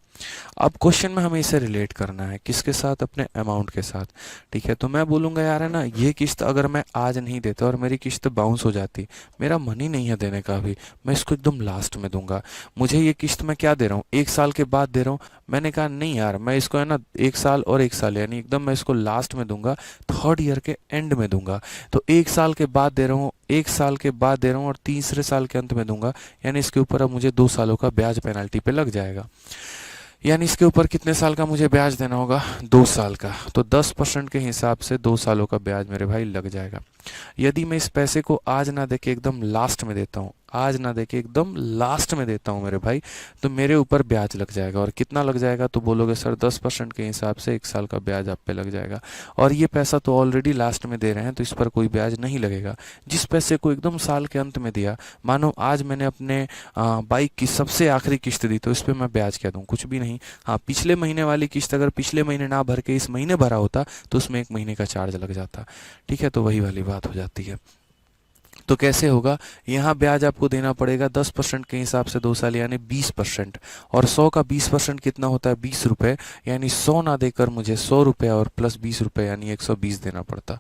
अब क्वेश्चन में हमें इसे रिलेट करना है किसके साथ, अपने अमाउंट के साथ। ठीक है, तो मैं बोलूँगा यार है ना, ये किस्त अगर मैं आज नहीं देता और मेरी किस्त बाउंस हो जाती, मेरा मन ही नहीं है देने का अभी, मैं इसको एकदम लास्ट में दूंगा। मुझे ये किस्त मैं क्या दे रहा हूँ, 1 साल के बाद दे रहा हूँ। मैंने कहा नहीं यार, मैं इसको है ना 1 साल और 1 साल यानी एकदम मैं इसको लास्ट में दूंगा, 3rd ईयर के एंड में दूंगा। तो 1 साल के बाद दे रहा हूँ, 1 साल के बाद दे रहा हूँ और तीसरे साल के अंत में दूंगा। यानी इसके ऊपर अब मुझे 2 सालों का ब्याज पेनल्टी पे लग जाएगा। यानी इसके ऊपर कितने साल का मुझे ब्याज देना होगा, 2 साल का। तो 10% के हिसाब से 2 सालों का ब्याज मेरे भाई लग जाएगा। यदि मैं इस पैसे को आज ना देके एकदम लास्ट में देता हूँ, आज ना देके एकदम लास्ट में देता हूँ मेरे भाई, तो मेरे ऊपर ब्याज लग जाएगा। और कितना लग जाएगा, तो बोलोगे सर 10% के हिसाब से 1 साल का ब्याज आप पे लग जाएगा। और ये पैसा तो ऑलरेडी लास्ट में दे रहे हैं तो इस पर कोई ब्याज नहीं लगेगा। जिस पैसे को एकदम साल के अंत में दिया, मानो आज मैंने अपने बाइक की सबसे आखिरी किस्त दी, तो इस पर मैं ब्याज क्या दूँ, कुछ भी नहीं। हाँ, पिछले महीने वाली किस्त अगर पिछले महीने ना भर के इस महीने भरा होता तो उसमें 1 महीने का चार्ज लग जाता। ठीक है, तो वही वाली बात हो जाती है। तो कैसे होगा, यहाँ ब्याज आपको देना पड़ेगा 10% के हिसाब से 2 साल यानी 20%। और 100 का 20% कितना होता है, 20 रुपये। यानी 100 ना देकर मुझे 100 रुपये और प्लस 20 रुपये यानी 120 देना पड़ता।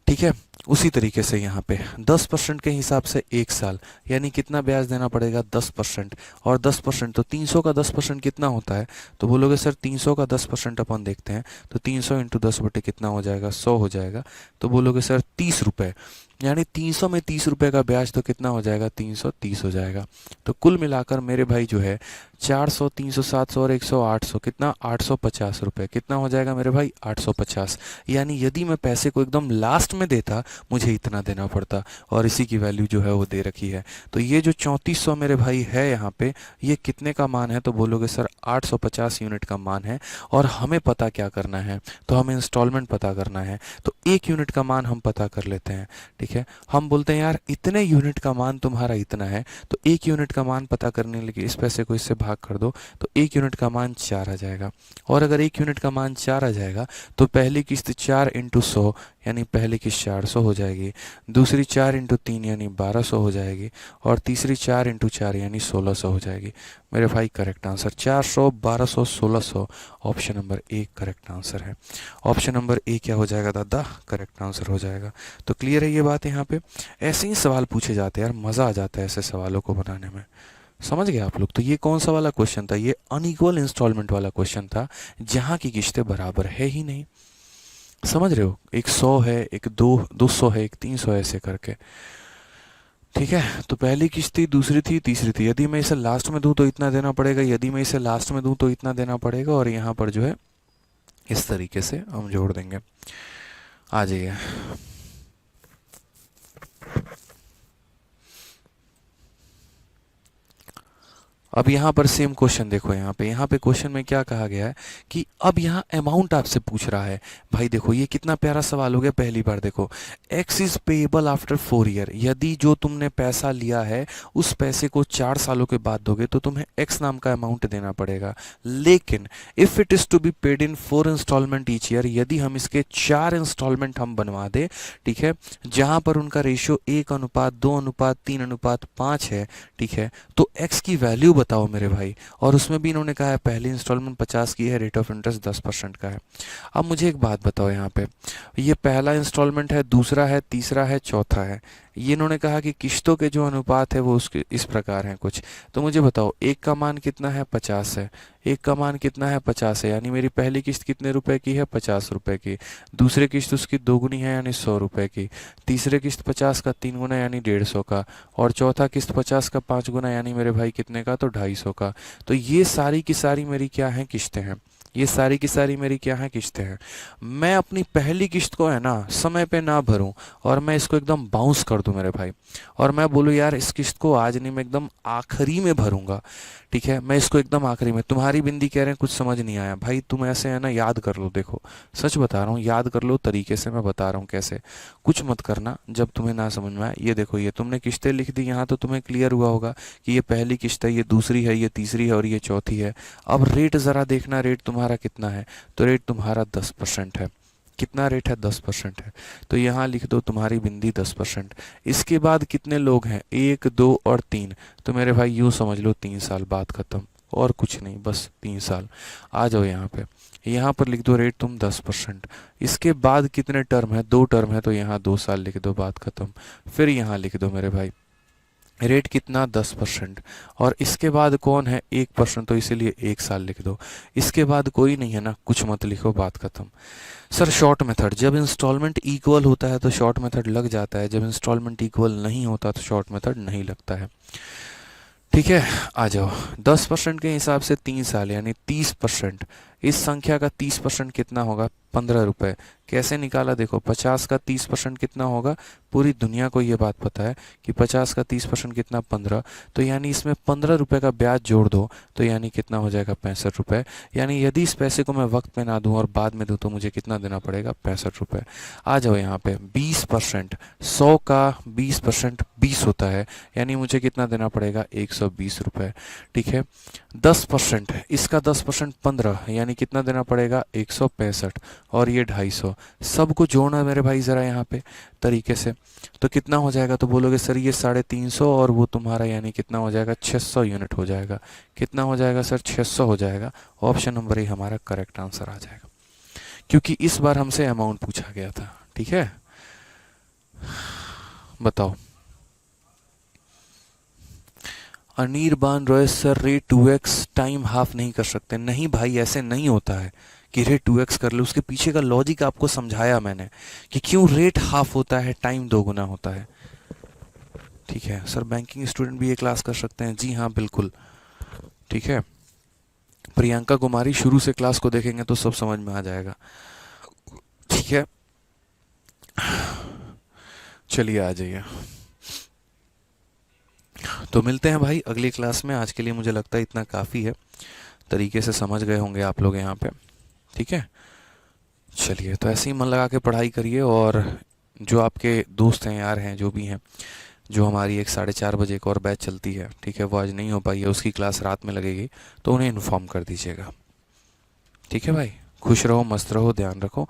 ठीक है, उसी तरीके से यहाँ पे 10% के हिसाब से 1 साल यानी कितना ब्याज देना पड़ेगा, 10%। और 10% तो 300 का 10% कितना होता है, तो बोलोगे सर 300 का 10% अपन देखते हैं, तो 300 इंटू 10 बटे कितना हो जाएगा, 100 हो जाएगा। तो बोलोगे सर 30 रुपये, यानी 300 में 30 रुपये का ब्याज तो कितना हो जाएगा, 330 हो जाएगा। तो कुल मिलाकर मेरे भाई जो है 400, 300, 700 और 100, 800 कितना, 850 रुपये। कितना हो जाएगा मेरे भाई, 850। यानी यदि मैं पैसे को एकदम लास्ट में देता मुझे इतना देना पड़ता, और इसी की वैल्यू जो है वो दे रखी है। तो ये जो 3400 मेरे भाई है यहाँ पे, ये कितने का मान है, तो बोलोगे सर 850 यूनिट का मान है। और हमें पता क्या करना है, तो हमें इंस्टॉलमेंट पता करना है। तो 1 यूनिट का मान हम पता कर लेते हैं। ठीक है, हम बोलते हैं यार इतने यूनिट का मान तुम्हारा इतना है, तो 1 यूनिट का मान पता करने के लिए इस पैसे को इससे भाग कर दो, तो 1 यूनिट का मान 4 आ जाएगा। और अगर 1 यूनिट का मान 4 आ जाएगा तो पहली किस्त 4 इंटू 100 यानी पहली किस्त 400 हो जाएगी, दूसरी 4 इंटू 3 यानी 1200 हो जाएगी, और तीसरी 4 इंटू 4 यानी 1600 हो जाएगी। मेरे भाई correct answer 400, 1200, 1600, option number 1 correct answer है। ऑप्शन नंबर 1 क्या हो जाएगा दादा, करेक्ट आंसर हो जाएगा। तो क्लियर है ये बात यहाँ पे। ऐसे ही सवाल पूछे जाते हैं यार, मज़ा आ जाता है ऐसे सवालों को बनाने में। समझ गए आप लोग। तो ये कौन सा वाला क्वेश्चन था, ये अनइक्वल इंस्टॉलमेंट वाला क्वेश्चन था, जहाँ की किस्तें बराबर है ही नहीं। समझ रहे हो, एक 100 है, एक 200 है, एक 300 है, ऐसे करके। ठीक है, तो पहली किस्त थी, दूसरी थी, तीसरी थी। यदि मैं इसे लास्ट में दूं तो इतना देना पड़ेगा, यदि मैं इसे लास्ट में दूं तो इतना देना पड़ेगा, और यहाँ पर जो है इस तरीके से हम जोड़ देंगे। आ जाइए। अब यहाँ पर सेम क्वेश्चन देखो, यहाँ पे क्वेश्चन में क्या कहा गया है कि अब यहाँ अमाउंट आपसे पूछ रहा है। भाई देखो ये कितना प्यारा सवाल हो गया। पहली बार देखो, x is payable after 4 year. यदि जो तुमने पैसा लिया है उस पैसे को 4 सालों के बाद दोगे तो तुम्हें x नाम का अमाउंट देना पड़ेगा। लेकिन if it is to be paid in 4 instalment each year, यदि हम इसके 4 इंस्टॉलमेंट हम बनवा दे, ठीक है, जहां पर उनका रेशियो 1:2:3:5 है, ठीक है, तो x की वैल्यू बताओ मेरे भाई। और उसमें भी इन्होंने कहा है पहली इंस्टॉलमेंट 50 की है, रेट ऑफ इंटरेस्ट 10% का है। अब मुझे एक बात बताओ, यहाँ पे ये पहला इंस्टॉलमेंट है, दूसरा है, तीसरा है, चौथा है। ये इन्होंने कहा कि किस्तों के जो अनुपात है वो उसके इस प्रकार हैं कुछ। तो मुझे बताओ, एक का मान कितना है, 50 है। एक का मान कितना है, 50 है, यानी मेरी पहली किस्त कितने रुपए की है, 50 रुपए की। दूसरी किस्त उसकी 2 गुनी है यानी 100 रुपए की। तीसरे किस्त 50 का 3 गुना यानी 150 का। और चौथा किस्त 50 का 5 गुना यानी मेरे भाई कितने का, तो 250 का। तो ये सारी की सारी मेरी क्या है, किस्तें हैं। ये सारी की सारी मेरी क्या है, किस्तें हैं। मैं अपनी पहली किस्त को है ना समय पे ना भरूं और मैं इसको एकदम बाउंस कर दूं मेरे भाई, और मैं बोलूं यार इस किस्त को आज नहीं, मैं एकदम आखिरी में भरूंगा, ठीक है, मैं इसको एकदम आखिरी में। तुम्हारी बिंदी कह रहे हैं कुछ समझ नहीं आया भाई, तुम ऐसे है ना याद कर लो, देखो सच बता रहा हूँ, याद कर लो तरीके से, मैं बता रहा हूँ कैसे। कुछ मत करना जब तुम्हें ना समझ में आए। ये देखो, ये तुमने किस्तें लिख दी यहाँ, तो तुम्हें क्लियर हुआ होगा कि ये पहली किस्त है, ये दूसरी है, ये तीसरी है और ये चौथी है। अब रेट ज़रा देखना, रेट तुम्हारा कितना है, तो रेट तुम्हारा 10% है। कितना रेट है, 10% है, तो यहाँ लिख दो तुम्हारी बिंदी 10%। इसके बाद कितने लोग हैं, 1 2 और 3, तो मेरे भाई यूँ समझ लो 3 साल, बात खत्म, और कुछ नहीं, बस 3 साल। आ जाओ यहाँ पे, यहाँ पर लिख दो रेट तुम 10%। इसके बाद कितने टर्म है, 2 टर्म है, तो यहाँ 2 साल लिख दो, बात खत्म। फिर यहाँ लिख दो मेरे भाई रेट कितना, 10%। और इसके बाद कौन है, 1%, तो इसीलिए 1 साल लिख दो। इसके बाद कोई नहीं है ना, कुछ मत लिखो, बात खत्म। सर शॉर्ट मेथड, जब इंस्टॉलमेंट इक्वल होता है तो शॉर्ट मेथड लग जाता है, जब इंस्टॉलमेंट इक्वल नहीं होता तो शॉर्ट मेथड नहीं लगता है, ठीक है। आ जाओ, 10% के हिसाब से 3 साल यानी 30%। इस संख्या का 30% कितना होगा, 15 रुपये। कैसे निकाला, देखो 50 का 30% कितना होगा, पूरी दुनिया को ये बात पता है कि 50 का 30% कितना, 15। तो यानी इसमें 15 रुपये का ब्याज जोड़ दो, तो यानी कितना हो जाएगा, 65 रुपये। यानी यदि इस पैसे को मैं वक्त पे ना दूं और बाद में दूं तो मुझे कितना देना पड़ेगा, 65 रुपये। आ जाओ यहाँ पे, 20%, 100 का 20% 20 होता है, यानी मुझे कितना देना पड़ेगा, 120 रुपये, ठीक है। 10%, इसका 10% 15, यानी कितना देना पड़ेगा, 165, और ये 250। सबको जोड़ना मेरे भाई ज़रा यहाँ पे तरीके से, तो कितना हो जाएगा, तो बोलोगे सर ये 350 और वो तुम्हारा यानी कितना हो जाएगा, 600 यूनिट हो जाएगा। कितना हो जाएगा सर, 600 हो जाएगा। ऑप्शन नंबर ए हमारा करेक्ट आंसर आ जाएगा, क्योंकि इस बार हमसे अमाउंट पूछा गया था, ठीक है। बताओ, Anirban Roy sir rate 2x time half नहीं कर सकते, नहीं भाई ऐसे नहीं होता है कि रेट 2x कर ले। उसके पीछे का लॉजिक आपको समझाया मैंने कि क्यों रेट हाफ होता है, टाइम 2 गुना होता है, ठीक है। सर बैंकिंग स्टूडेंट भी ये क्लास कर सकते हैं, जी हाँ बिल्कुल, ठीक है। प्रियंका कुमारी शुरू से क्लास को देखेंगे तो सब समझ में आ जाएगा, ठीक है। चलिए आ जाइए, तो मिलते हैं भाई अगली क्लास में। आज के लिए मुझे लगता है इतना काफ़ी है, तरीके से समझ गए होंगे आप लोग यहाँ पे, ठीक है। चलिए, तो ऐसे ही मन लगा के पढ़ाई करिए, और जो आपके दोस्त हैं, यार हैं, जो भी हैं, जो हमारी एक 4:30 बजे एक और बैच चलती है, ठीक है, वो आज नहीं हो पाई है, उसकी क्लास रात में लगेगी, तो उन्हें इन्फॉर्म कर दीजिएगा, ठीक है भाई। खुश रहो, मस्त रहो, ध्यान रखो।